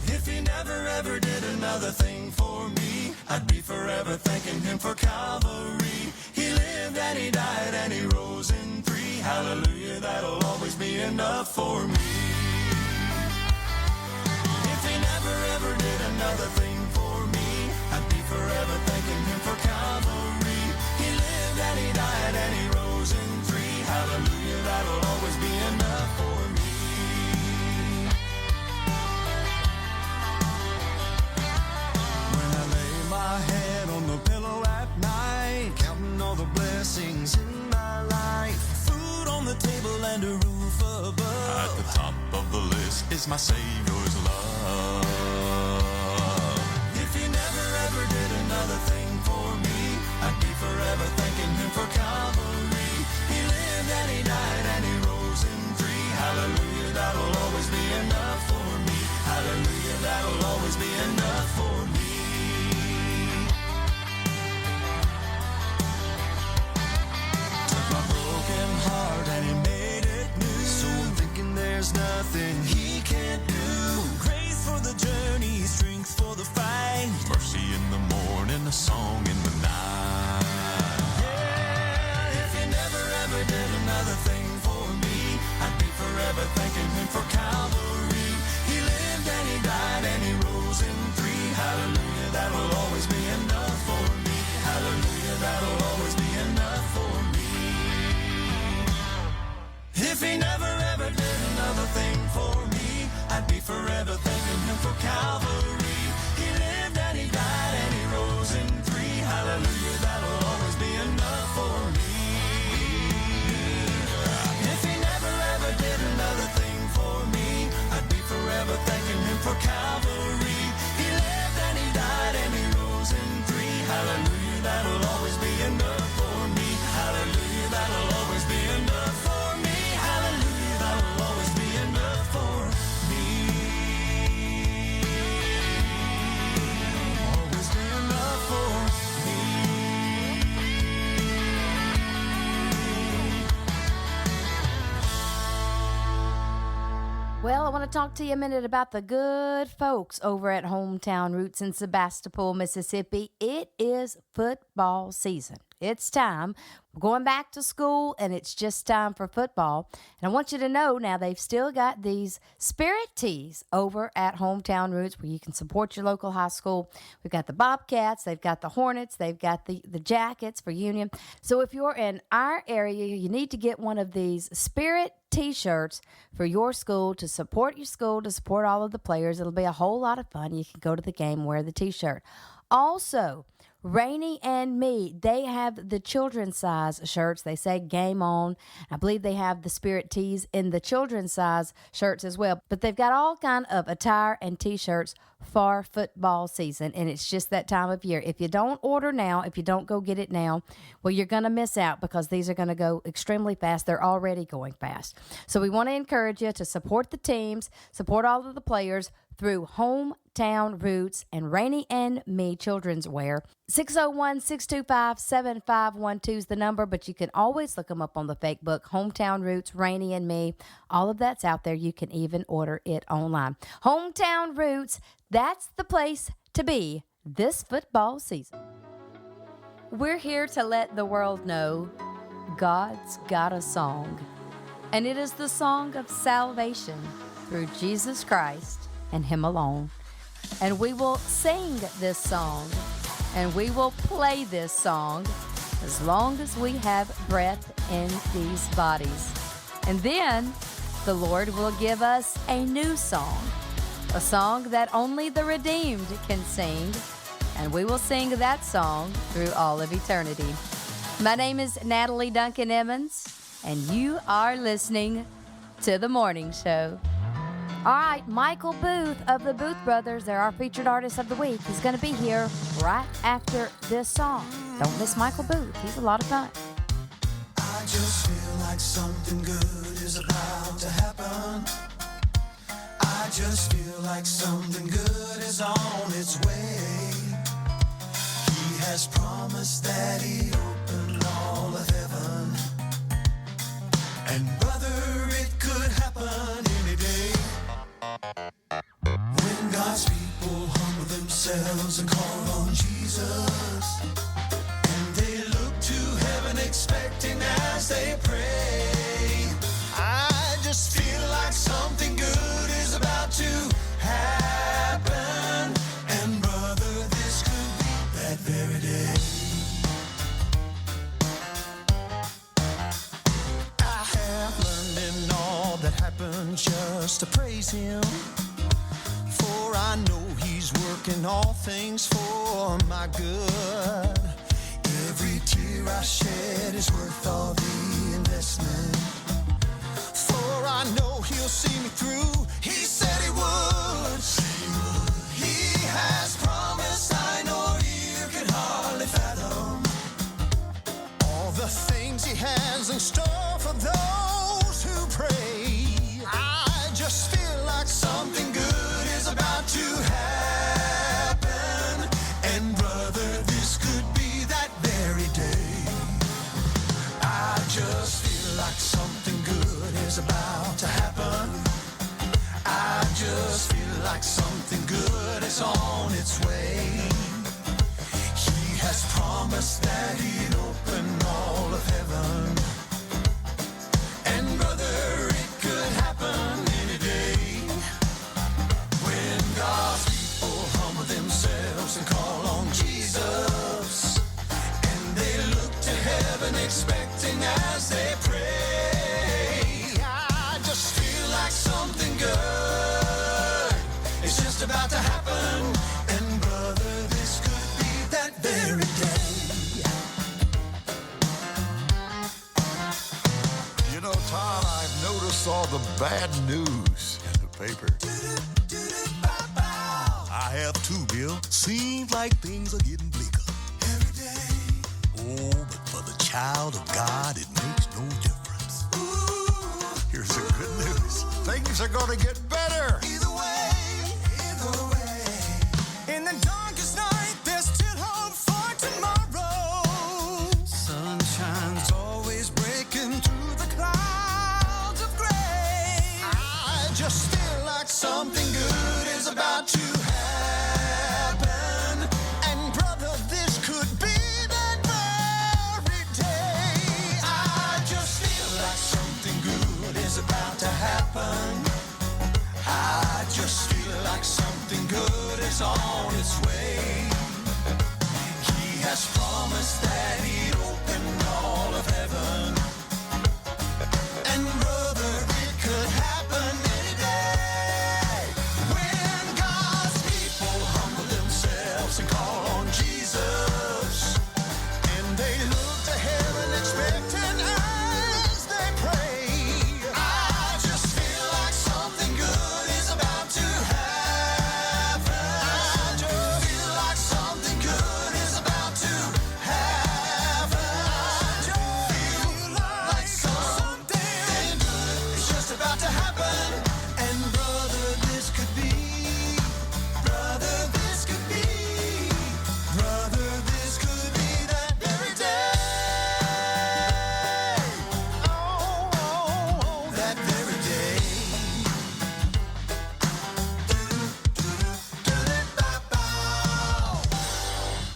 If he never ever did another thing for me, I'd be forever thanking him for Calvary. He lived and he died and he rose in 3. Hallelujah, that'll always be enough for me. If he never ever did another thing for me, I'd be forever thanking him for Calvary. He lived and he died and he rose in 3. Hallelujah, that'll always be enough for me. My head on the pillow at night, counting all the blessings in my life. Food on the table and a roof above. At the top of the list is my Savior's love. If he never ever did another thing for me, I'd be forever thanking him for Calvary. He lived and he died and he rose in 3. Hallelujah, that'll always be enough for me. Hallelujah, that'll always be enough for me. Heart and he made it new. So I'm thinking there's nothing he can't do. Grace for the journey, strength for the fight, mercy in the morning, a song in the night. Yeah, if he never ever did another thing for me, I'd be forever thanking him for Calvary. He lived and he died and he rose in 3. Hallelujah, that'll always be enough for me. Hallelujah, that'll always be enough for me. If he never ever did another thing for me, I'd be forever thanking him for Calvary. He lived and he died and he rose in 3. Hallelujah, that'll always be enough for me. If he never ever did another thing for me, I'd be forever thanking him for Calvary. He lived and he died and he rose in 3. Hallelujah, that'll always be enough for me. Hallelujah, that'll always be enough for me. Hallelujah, that'll always be enough for me. Always be enough for me. Well, I want to talk to you a minute about the good folks over at Hometown Roots in Sebastopol, Mississippi. It is football season. It's time. We're going back to school, and it's just time for football. And I want you to know now they've still got these spirit tees over at Hometown Roots where you can support your local high school. We've got the Bobcats, they've got the Hornets, they've got the jackets for Union. So if you're in our area, you need to get one of these spirit T-shirts for your school, to support your school, to support all of the players. It'll be a whole lot of fun. You can go to the game, wear the T-shirt. Also, Rainy and Me, they have the children's size shirts. They say game on. I believe they have the Spirit tees in the children's size shirts as well. But they've got all kind of attire and t-shirts for football season, and it's just that time of year. If you don't order now, if you don't go get it now, well, you're going to miss out because these are going to go extremely fast. They're already going fast. So we want to encourage you to support the teams, support all of the players through Hometown Roots and Rainy and Me children's wear. 601-625-7512 is the number, but you can always look them up on the Facebook, Hometown Roots, Rainy and Me. All of that's out there. You can even order it online. Hometown Roots, that's the place to be this football season. We're here to let the world know God's got a song, and it is the song of salvation through Jesus Christ and Him alone. And we will sing this song, and we will play this song as long as we have breath in these bodies. And then the Lord will give us a new song, a song that only the redeemed can sing, and we will sing that song through all of eternity. My name is Natalie Duncan-Emmons, and you are listening to The Morning Show. All right, Michael Booth of the Booth Brothers, they're our featured artist of the week. He's going to be here right after this song. Don't miss Michael Booth. He's a lot of fun. I just feel like something good is about to happen. I just feel like something good is on its way. He has promised that He'd open all of heaven. And brother, it could happen any day. When God's people humble themselves and call on Jesus, and they look to heaven expecting as they pray, I just feel like something good is about to happen. And brother, this could be that very day. I have learned in all that happened just to praise Him, for I know He's working all things for my good. Every tear I shed is worth all the investment, for I know He'll see me through. He said He would. He has promised, I know you can hardly fathom all the things He has in store for those who pray. I just feel like something good is about to happen, and brother, this could be that very day. I just feel like something good is about to happen. I just feel like something good is on its way. He has promised that He'd open all of heaven, and brother, it could happen any day. When God's people humble themselves and call on Jesus, and they look to heaven expecting as they pray, I just feel like something good is just about to happen. And brother, this could be that very day. You know, Tom, I've noticed all the bad news in the paper. I have too, Bill. Seems like things are getting bleaker. Every day. Oh, but for the child of God, it makes no difference. Here's the good news. Things are going to get better. Either way, either way. In the darkest night, there's still hope for tomorrow. Sunshine's always breaking through the clouds of gray. I just feel like something good is about to happen. And brother, this could be that very day. I just feel like something good is about to happen. I just feel like something good is on its way. He has promised that He'd open all of heaven. And brother, it could happen any day. When God's people humble themselves and call on Jesus,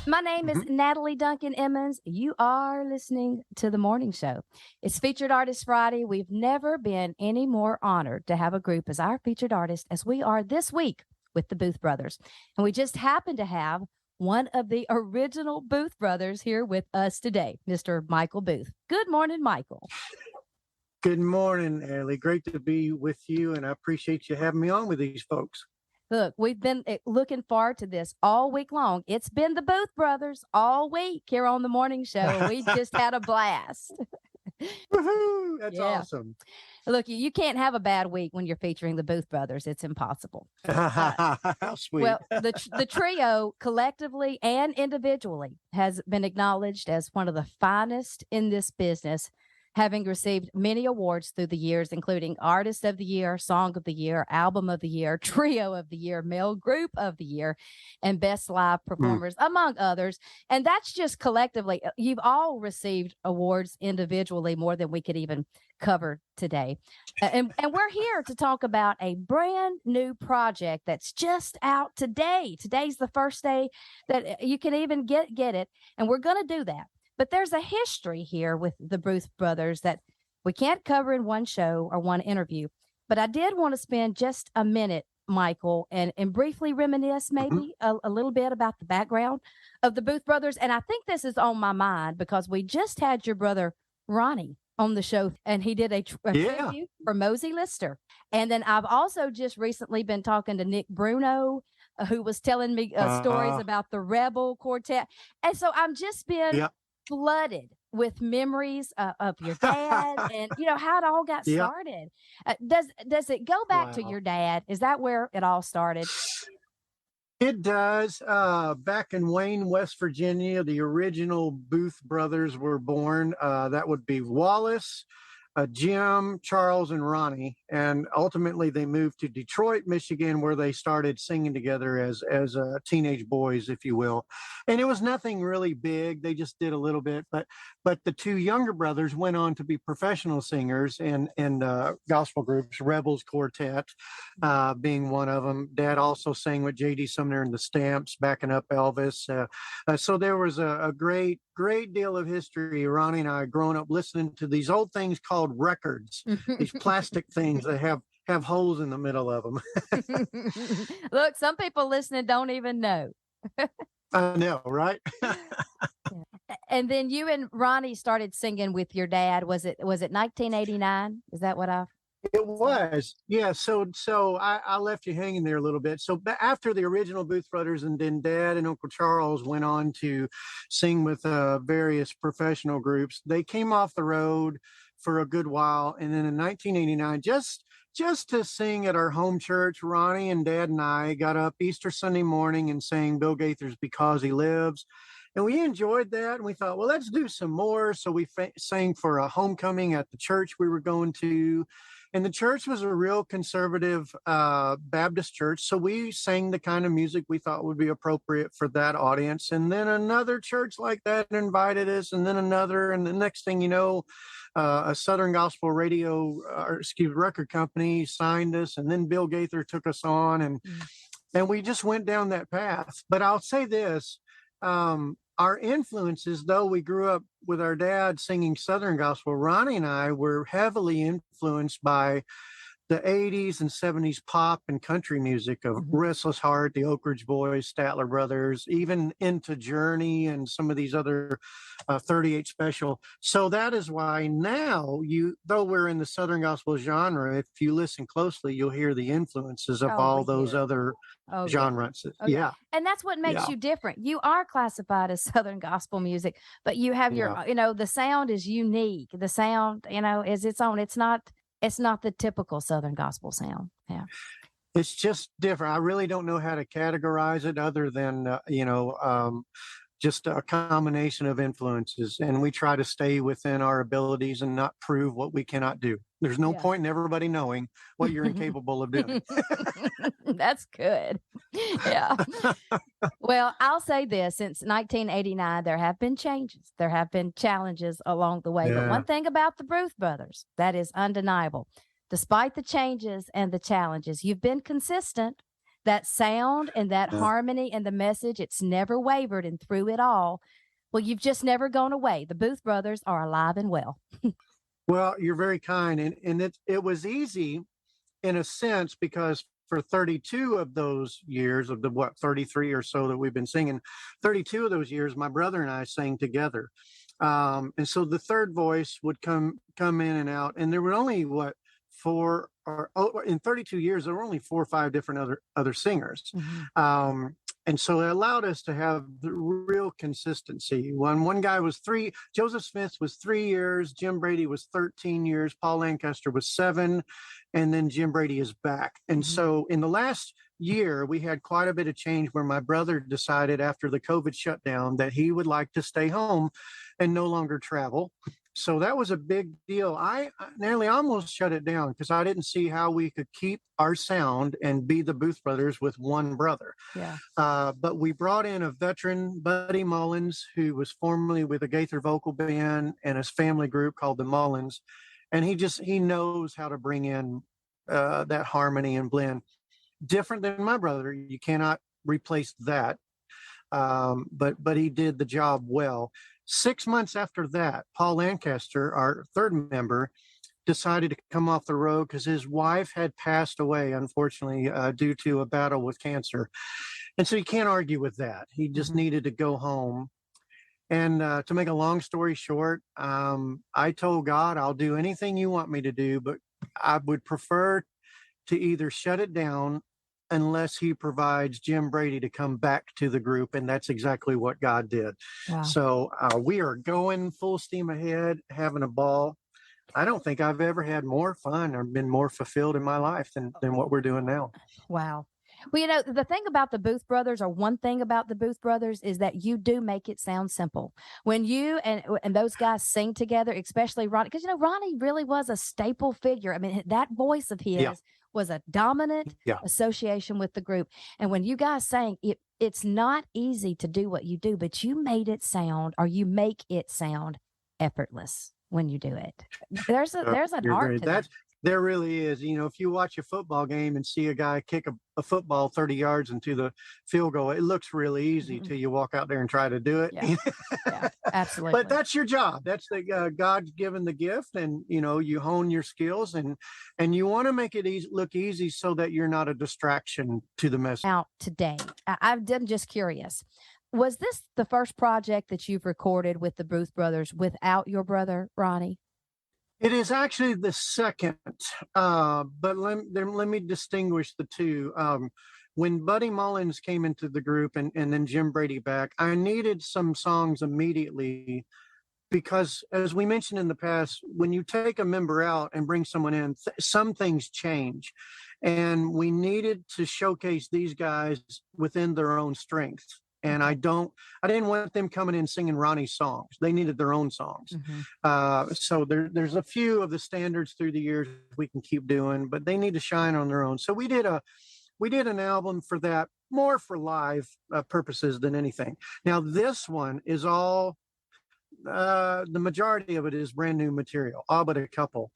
My name is Natalie Duncan-Emmons. You are listening to The Morning Show. It's Featured Artist Friday. We've never been any more honored to have a group as our featured artist as we are this week with the Booth Brothers. And we just happen to have one of the original Booth Brothers here with us today, Mr. Michael Booth. Good morning, Michael. Good morning, Ellie. Great to be with you, and I appreciate you having me on with these folks. Look, we've been looking forward to this all week long. It's been the Booth Brothers all week here on the morning show. We just had a blast. Woohoo! That's awesome. Look, you can't have a bad week when you're featuring the Booth Brothers. It's impossible. How sweet. Well, the trio collectively and individually has been acknowledged as one of the finest in this business, having received many awards through the years, including Artist of the Year, Song of the Year, Album of the Year, Trio of the Year, Male Group of the Year, and Best Live Performers, among others. And that's just collectively. You've all received awards individually, more than we could even cover today. And we're here to talk about a brand new project that's just out today. Today's the first day that you can even get it. And we're going to do that. But there's a history here with the Booth Brothers that we can't cover in one show or one interview. But I did want to spend just a minute, Michael, and briefly reminisce maybe a little bit about the background of the Booth Brothers. And I think this is on my mind because we just had your brother Ronnie on the show, and he did a tribute for Mosey Lister. And then I've also just recently been talking to Nick Bruno, who was telling me stories about the Rebel Quartet. And so I'm just been flooded with memories of your dad and how it all got started. Does it go back to your dad? Is that where it all started? It does. Back in Wayne, West Virginia, the original Booth brothers were born. That would be Wallace, Jim, Charles, and Ronnie. And ultimately they moved to Detroit, Michigan, where they started singing together as teenage boys, if you will. And it was nothing really big. They just did a little bit. But the two younger brothers went on to be professional singers in gospel groups, Rebels Quartet being one of them. Dad also sang with J.D. Sumner and the Stamps, backing up Elvis. So there was a great deal of history. Ronnie and I growing up listening to these old things called records, these plastic things that have holes in the middle of them. Look, some people listening don't even know. I know, right? And then you and Ronnie started singing with your dad. Was it 1989? Is that what I? It was, yeah. So I left you hanging there a little bit. So after the original Booth Brothers, and then Dad and Uncle Charles went on to sing with various professional groups. They came off the road for a good while, and then in 1989, just to sing at our home church, Ronnie and Dad and I got up Easter Sunday morning and sang Bill Gaither's "Because He Lives." And we enjoyed that, and we thought, well, let's do some more. So we sang for a homecoming at the church we were going to. And the church was a real conservative Baptist church. So we sang the kind of music we thought would be appropriate for that audience. And then another church like that invited us, and then another. And the next thing you know, a Southern Gospel record company signed us. And then Bill Gaither took us on. And we just went down that path. But I'll say this. Our influences, though we grew up with our dad singing Southern gospel, Ronnie and I were heavily influenced by the 80s and 70s pop and country music of Restless Heart, the Oak Ridge Boys, Statler Brothers, even into Journey and some of these other 38 Special. So that is why now, though we're in the Southern gospel genre, if you listen closely, you'll hear the influences of all those other genres. Yeah. And that's what makes you different. You are classified as Southern gospel music, but you have your, the sound is unique. The sound, is its own. It's not the typical Southern gospel sound. Yeah. It's just different. I really don't know how to categorize it other than, just a combination of influences. And we try to stay within our abilities and not prove what we cannot do. There's no point in everybody knowing what you're incapable of doing. That's good. Yeah. Well, I'll say this, since 1989, there have been changes. There have been challenges along the way. But one thing about the Booth Brothers, that is undeniable. Despite the changes and the challenges, you've been consistent. That sound and that Yeah. harmony and the message, it's never wavered, and through it all, well, you've just never gone away. The Booth brothers are alive and well. Well, you're very kind, and it was easy in a sense because for 32 of those years of the 33 or so that we've been singing, 32 of those years, my brother and I sang together, and so the third voice would come in and out, and there were only in 32 years there were only 4 or 5 different other singers. And so it allowed us to have the real consistency. One guy was 3, Joseph Smith was 3 years, Jim Brady was 13 years, Paul Lancaster was 7, and then Jim Brady is back. And so in the last year, we had quite a bit of change where my brother decided after the COVID shutdown that he would like to stay home and no longer travel. So that was a big deal. I nearly almost shut it down because I didn't see how we could keep our sound and be the Booth brothers with one brother. Yeah. But we brought in a veteran, Buddy Mullins, who was formerly with the Gaither Vocal Band and his family group called the Mullins. And he knows how to bring in that harmony and blend. Different than my brother. You cannot replace that. But he did the job well. 6 months after that, Paul Lancaster, our third member, decided to come off the road because his wife had passed away, unfortunately, due to a battle with cancer. And so you can't argue with that. He just needed to go home. And to make a long story short, I told God, I'll do anything you want me to do, but I would prefer to either shut it down unless he provides Jim Brady to come back to the group. And that's exactly what God did. Wow. So we are going full steam ahead, having a ball. I don't think I've ever had more fun or been more fulfilled in my life than what we're doing now. Wow. Well, you know, the thing about the Booth brothers, or one thing about the Booth brothers, is that you do make it sound simple. When you and those guys sing together, especially Ronnie, because, you know, Ronnie really was a staple figure. I mean, that voice of his was a dominant association with the group. And when you guys sang, it's not easy to do what you do, but you made it sound, or you make it sound effortless when you do it. There's an art to that. There really is. You know, if you watch a football game and see a guy kick a football 30 yards into the field goal, it looks really easy till you walk out there and try to do it. Yeah, absolutely. But that's your job. That's the God's given the gift, and you know, you hone your skills, and you want to make it look easy so that you're not a distraction to the message. Out today, I'm just curious. Was this the first project that you've recorded with the Booth brothers without your brother Ronnie? It is actually the second, but let me distinguish the two. When Buddy Mullins came into the group and then Jim Brady back, I needed some songs immediately because, as we mentioned in the past, when you take a member out and bring someone in, some things change. And we needed to showcase these guys within their own strengths. And I didn't want them coming in singing Ronnie's songs. They needed their own songs. So there's a few of the standards through the years we can keep doing, but they need to shine on their own. So we did an album for that, more for live purposes than anything. Now this one is all, the majority of it is brand new material, all but a couple.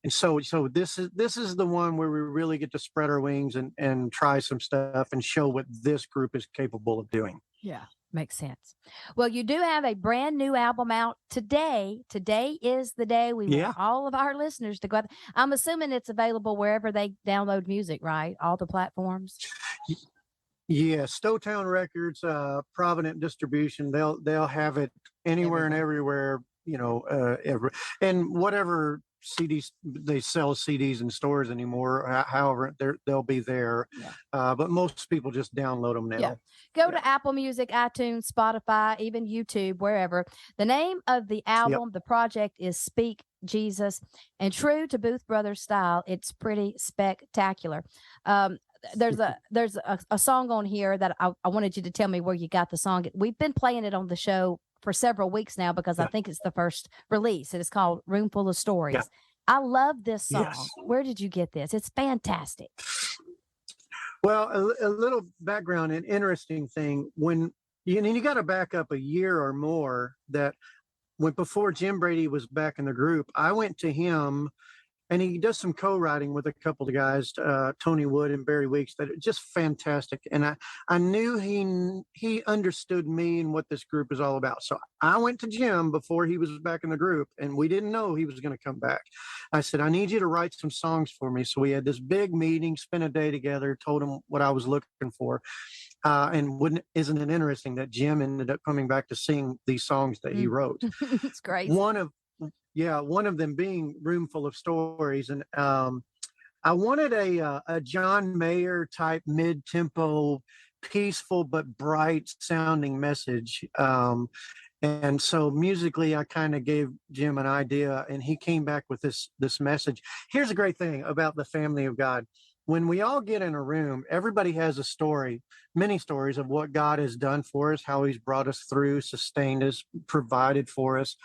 And so this is the one where we really get to spread our wings and try some stuff and show what this group is capable of doing. Yeah, makes sense. Well, you do have a brand new album out today. Today is the day we want all of our listeners to go out. I'm assuming it's available wherever they download music, right? All the platforms. Yeah, Stowtown Records, Provident Distribution. They'll have it anywhere and everywhere. You know, and whatever CDs they sell CDs in stores anymore, however they'll be there, but most people just download them now. Go to Apple Music, iTunes, Spotify, even YouTube, wherever. The name of the album, the project, is Speak Jesus, and true to Booth Brothers style, it's pretty spectacular. There's a song on here that I wanted you to tell me where you got the song. We've been playing it on the show for several weeks now because I think it's the first release. It is called Room Full of Stories. I love this song. Where did you get this? It's fantastic. Well, a little background, an interesting thing. When you got to back up a year or more, that before Jim Brady was back in the group, I went to him and he does some co-writing with a couple of guys, Tony Wood and Barry Weeks, that are just fantastic. And I knew he understood me and what this group is all about. So I went to Jim before he was back in the group, and we didn't know he was going to come back. I said, I need you to write some songs for me. So we had this big meeting, spent a day together, told him what I was looking for. Isn't it interesting that Jim ended up coming back to sing these songs that he wrote? It's great. One of them being Room Full of Stories. And I wanted a John Mayer type mid-tempo, peaceful but bright sounding message. And so musically, I kind of gave Jim an idea, and he came back with this message. Here's a great thing about the family of God. When we all get in a room, everybody has a story, many stories of what God has done for us, how he's brought us through, sustained us, provided for us.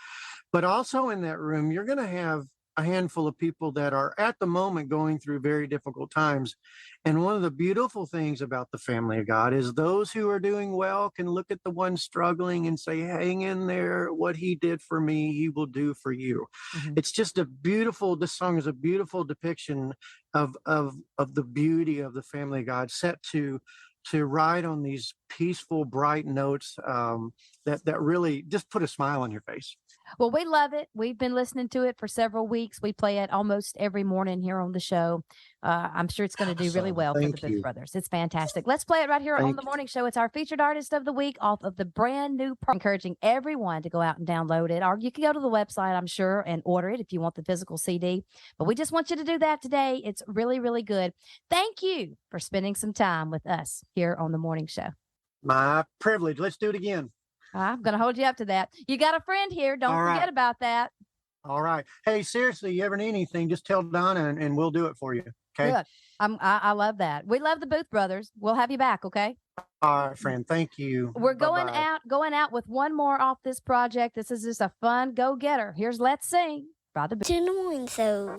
But also in that room, you're going to have a handful of people that are at the moment going through very difficult times. And one of the beautiful things about the family of God is those who are doing well can look at the one struggling and say, hang in there. What he did for me, he will do for you. Mm-hmm. It's just this song is a beautiful depiction of the beauty of the family of God, set to ride on these peaceful, bright notes that really just put a smile on your face. Well, we love it. We've been listening to it for several weeks. We play it almost every morning here on the show. I'm sure it's going to do really well for the Booth Brothers. It's fantastic. Let's play it right here on the morning show. It's our featured artist of the week off of the brand new encouraging everyone to go out and download it. Or you can go to the website, I'm sure, and order it if you want the physical CD. But we just want you to do that today. It's really, really good. Thank you for spending some time with us here on the morning show. My privilege. Let's do it again. I'm going to hold you up to that. You got a friend here. Don't forget about that. All right. Hey, seriously, you ever need anything, just tell Donna and we'll do it for you. Okay. Good. I love that. We love the Booth Brothers. We'll have you back. Okay. All right, friend. Thank you. We're going out with one more off this project. This is just a fun go-getter. Here's Let's Sing by the Booth. In the morning show.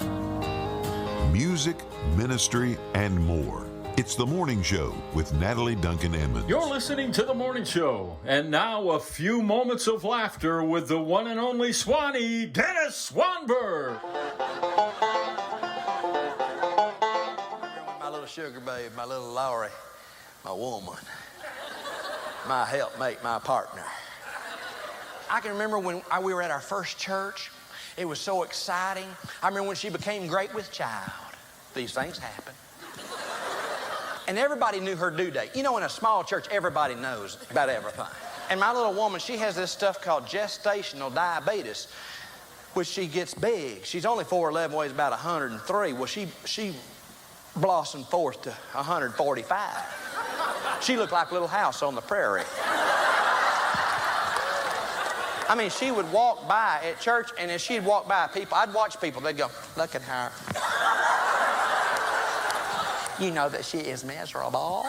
Music, ministry, and more. It's The Morning Show with Natalie Duncan-Emmons. You're listening to The Morning Show. And now a few moments of laughter with the one and only Swanee, Dennis Swanberg. My little sugar babe, my little Lowry, my woman, my helpmate, my partner. I can remember when we were at our first church. It was so exciting. I remember when she became great with child. These things happen. And everybody knew her due date. You know, in a small church, everybody knows about everything. And my little woman, she has this stuff called gestational diabetes, which she gets big. She's only 4'11", weighs about 103. Well, she blossomed forth to 145. She looked like a little house on the prairie. I mean, she would walk by at church, and as she'd walk by people, I'd watch people, they'd go, look at her. You know that she is miserable.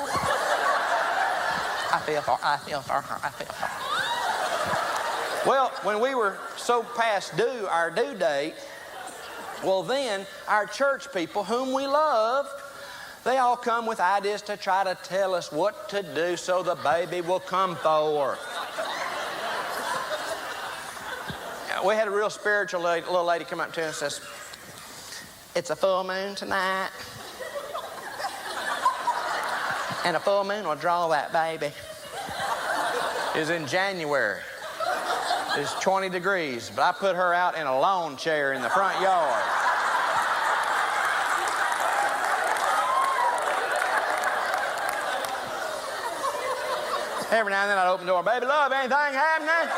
I feel for her. Well, when we were so past our due date, well then, our church people, whom we love, they all come with ideas to try to tell us what to do so the baby will come forth. We had a real spiritual little lady come up to us and says, it's a full moon tonight. And a full moon will draw that baby. It's in January. It's 20 degrees, but I put her out in a lawn chair in the front yard. Every now and then I'd open the door, baby, love, anything happening?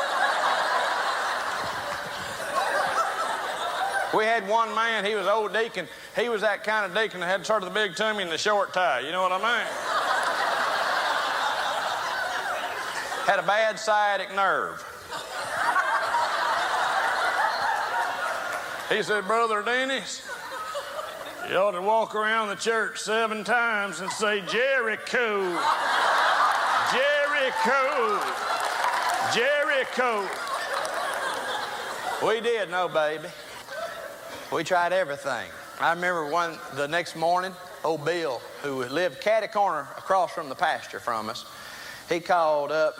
We had one man, he was old deacon. He was that kind of deacon that had sort of the big tummy and the short tie, you know what I mean? Had a bad sciatic nerve. He said, Brother Dennis, you ought to walk around the church 7 times and say, Jericho, Jericho, Jericho. We did, no, baby. We tried everything. I remember the next morning, old Bill, who lived catty corner across from the pasture from us, he called up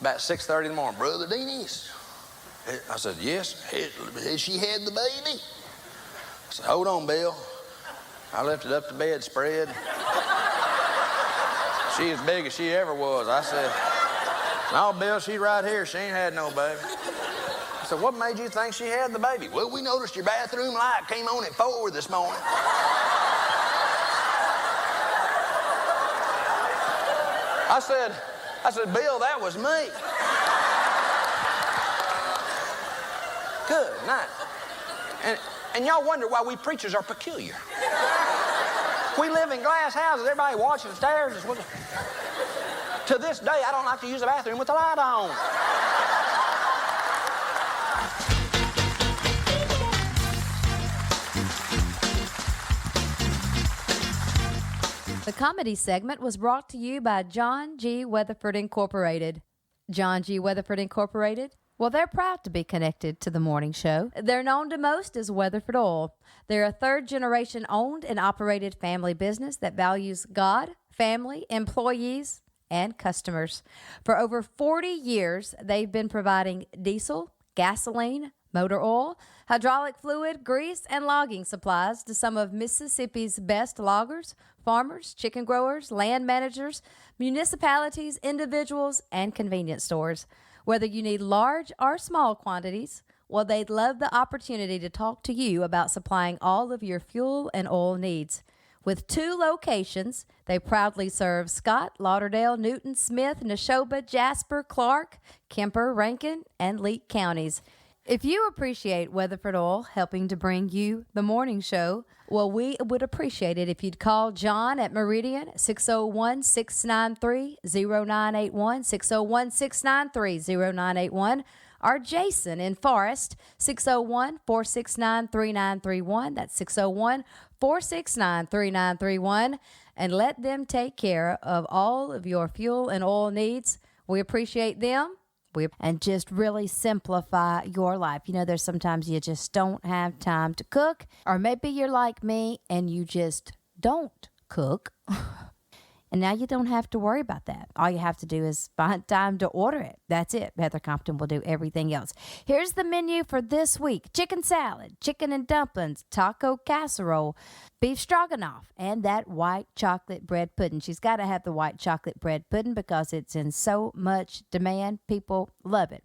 about 6:30 in the morning, Brother Dennis. I said, yes. Has she had the baby? said, hold on, Bill. I lifted up the bedspread. She as big as she ever was. I said, no, Bill, she's right here. She ain't had no baby. I said, what made you think she had the baby? Well, we noticed your bathroom light came on at 4 this morning. I said, Bill, that was me. Good night. And y'all wonder why we preachers are peculiar. We live in glass houses. Everybody watching the stairs. To this day, I don't like to use the bathroom with the light on. The comedy segment was brought to you by John G. Weatherford Incorporated. John G. Weatherford Incorporated? Well, they're proud to be connected to the morning show. They're known to most as Weatherford Oil. They're a third-generation owned and operated family business that values God, family, employees, and customers. For over 40 years, they've been providing diesel, gasoline, motor oil, hydraulic fluid, grease, and logging supplies to some of Mississippi's best loggers, farmers, chicken growers, land managers, municipalities, individuals, and convenience stores. Whether you need large or small quantities, well, they'd love the opportunity to talk to you about supplying all of your fuel and oil needs. With 2 locations, they proudly serve Scott, Lauderdale, Newton, Smith, Neshoba, Jasper, Clark, Kemper, Rankin, and Leake counties. If you appreciate Weatherford Oil helping to bring you the morning show, well, we would appreciate it if you'd call John at Meridian, 601-693-0981, 601-693-0981, or Jason in Forest, 601-469-3931. That's 601-469-3931. And let them take care of all of your fuel and oil needs. We appreciate them. And just really simplify your life. You know, there's sometimes you just don't have time to cook, or maybe you're like me and you just don't cook. And now you don't have to worry about that. All you have to do is find time to order it. That's it. Heather Compton will do everything else. Here's the menu for this week. Chicken salad, chicken and dumplings, taco casserole, beef stroganoff, and that white chocolate bread pudding. She's got to have the white chocolate bread pudding because it's in so much demand. People love it.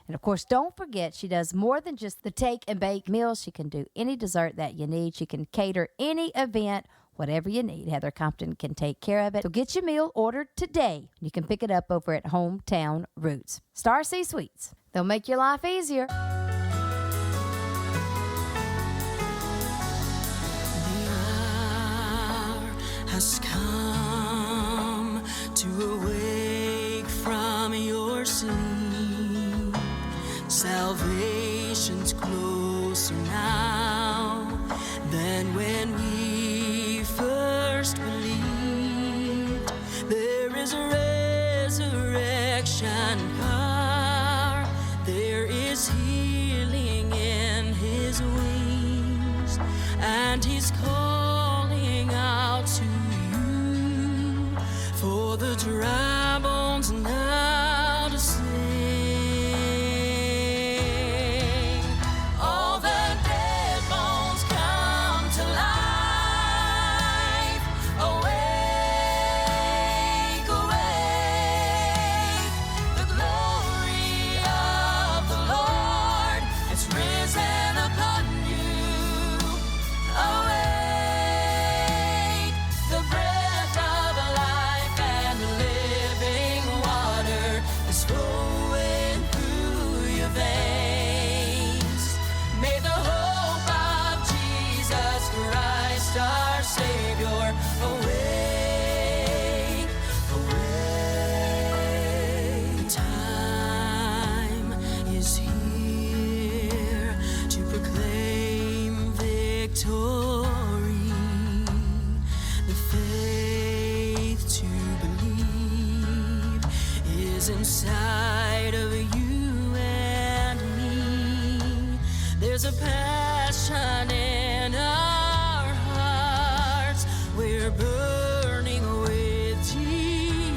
And, of course, don't forget she does more than just the take and bake meals. She can do any dessert that you need. She can cater any event. Whatever you need, Heather Compton can take care of it. So get your meal ordered today. You can pick it up over at Hometown Roots. Star C Sweets. They'll make your life easier. The hour has come to awake from your sleep. Salvation's closer now than when we first believed. There is a resurrection power. There is healing in his wings, and he's calling out to you for the dry bones now to sing. All the dead bones come to life. Awake, awake, the glory of the Lord has risen upon you. Awake, the breath of life and living water is flowing through your veins. May the hope of Jesus Christ, our Savior, awake, awake. Time is here to proclaim victory. The faith to believe is inside of you and me. There's a passion in our hearts. We're burning with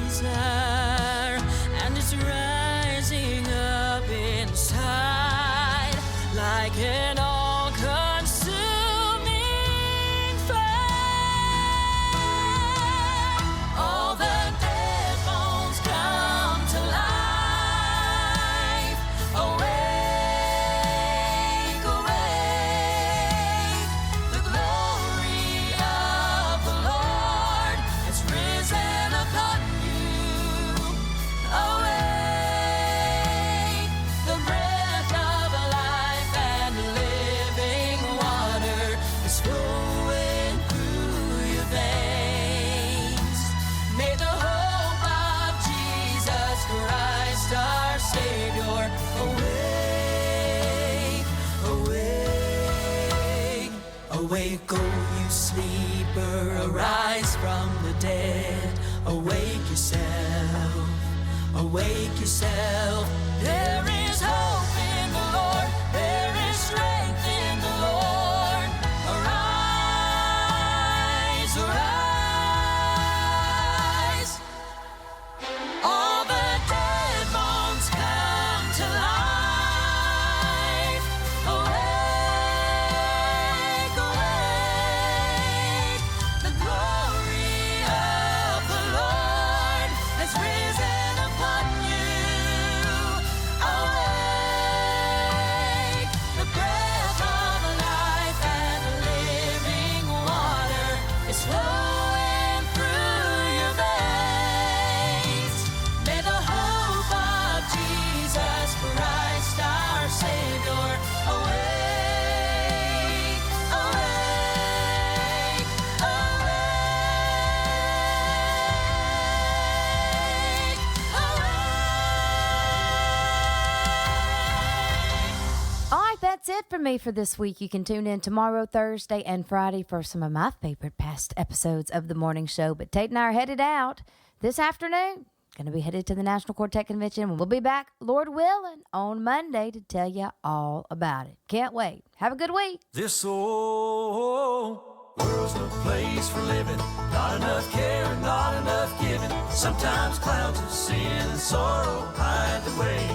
desire, and it's rising up inside like an all-consuming Awake, oh you sleeper, arise from the dead. Awake yourself, awake yourself. There is hope in the Lord, there is strength in the Lord. Arise, arise. All the dead bones come to life. Awake, awake. The glory of the Lord has risen upon you. Awake. The breath of life and living water is flowing through your veins. May the hope of Jesus Christ, our Savior, awake, awake, awake. All right, that's it for me for this week. You can tune in tomorrow, Thursday, and Friday for some of my favorite past episodes of The Morning Show. But Tate and I are headed out this afternoon. Going to be headed to the National Quartet Convention. We'll be back, Lord willing, on Monday to tell you all about it. Can't wait. Have a good week. This old world's no place for living. Not enough care and not enough giving. Sometimes clouds of sin and sorrow hide the way.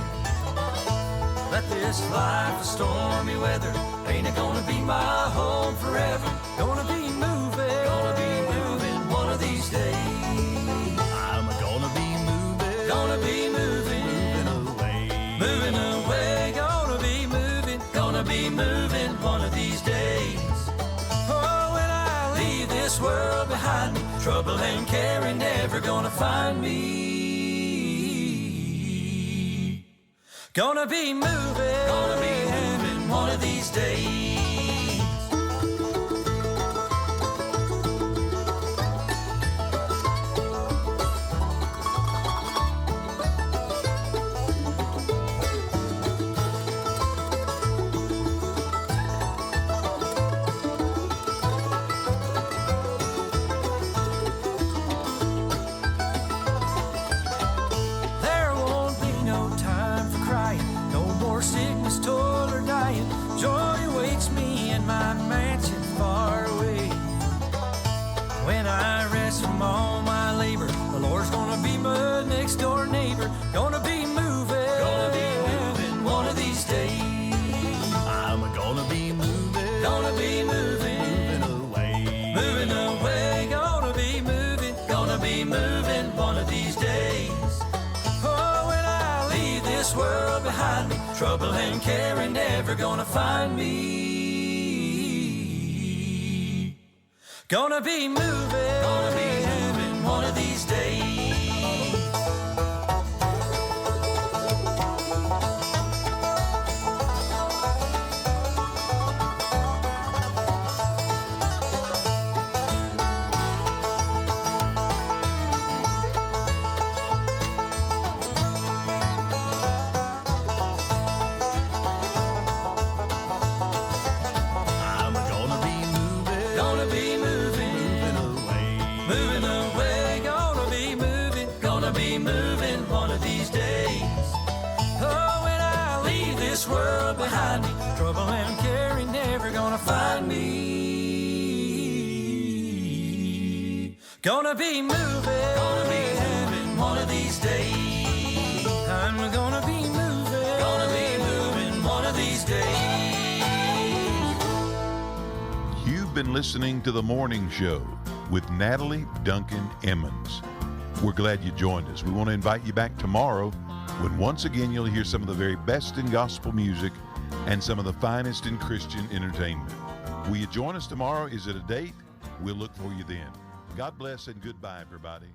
Let this life of stormy weather ain't it gonna be my home forever. Gonna be moving one of these days. I'm gonna be moving away, gonna be moving one of these days. Oh, when I leave this world behind me, trouble and care ain't never gonna find me. Gonna be moving one of these days. There won't be no time for crying, no more sickness, toil, or dying. Joy awaits me in my mansion far away. When I rest from all my labor, the Lord's gonna be my next door neighbor. Gonna be moving one of these days. I'm gonna be moving away, gonna be moving one of these days. Oh, when I leave this world behind me, trouble and care ain't never gonna find me. Gonna be moving one of these days. I'm gonna be moving away, gonna be moving one of these days. Oh, when I leave this world behind me, trouble and care ain't never gonna find me. Gonna be moving one of these days. I'm gonna be moving one of these days. You've been listening to The Morning Show with Natalie Duncan-Emmons. We're glad you joined us. We want to invite you back tomorrow when once again you'll hear some of the very best in gospel music and some of the finest in Christian entertainment. Will you join us tomorrow? Is it a date? We'll look for you then. God bless and goodbye, everybody.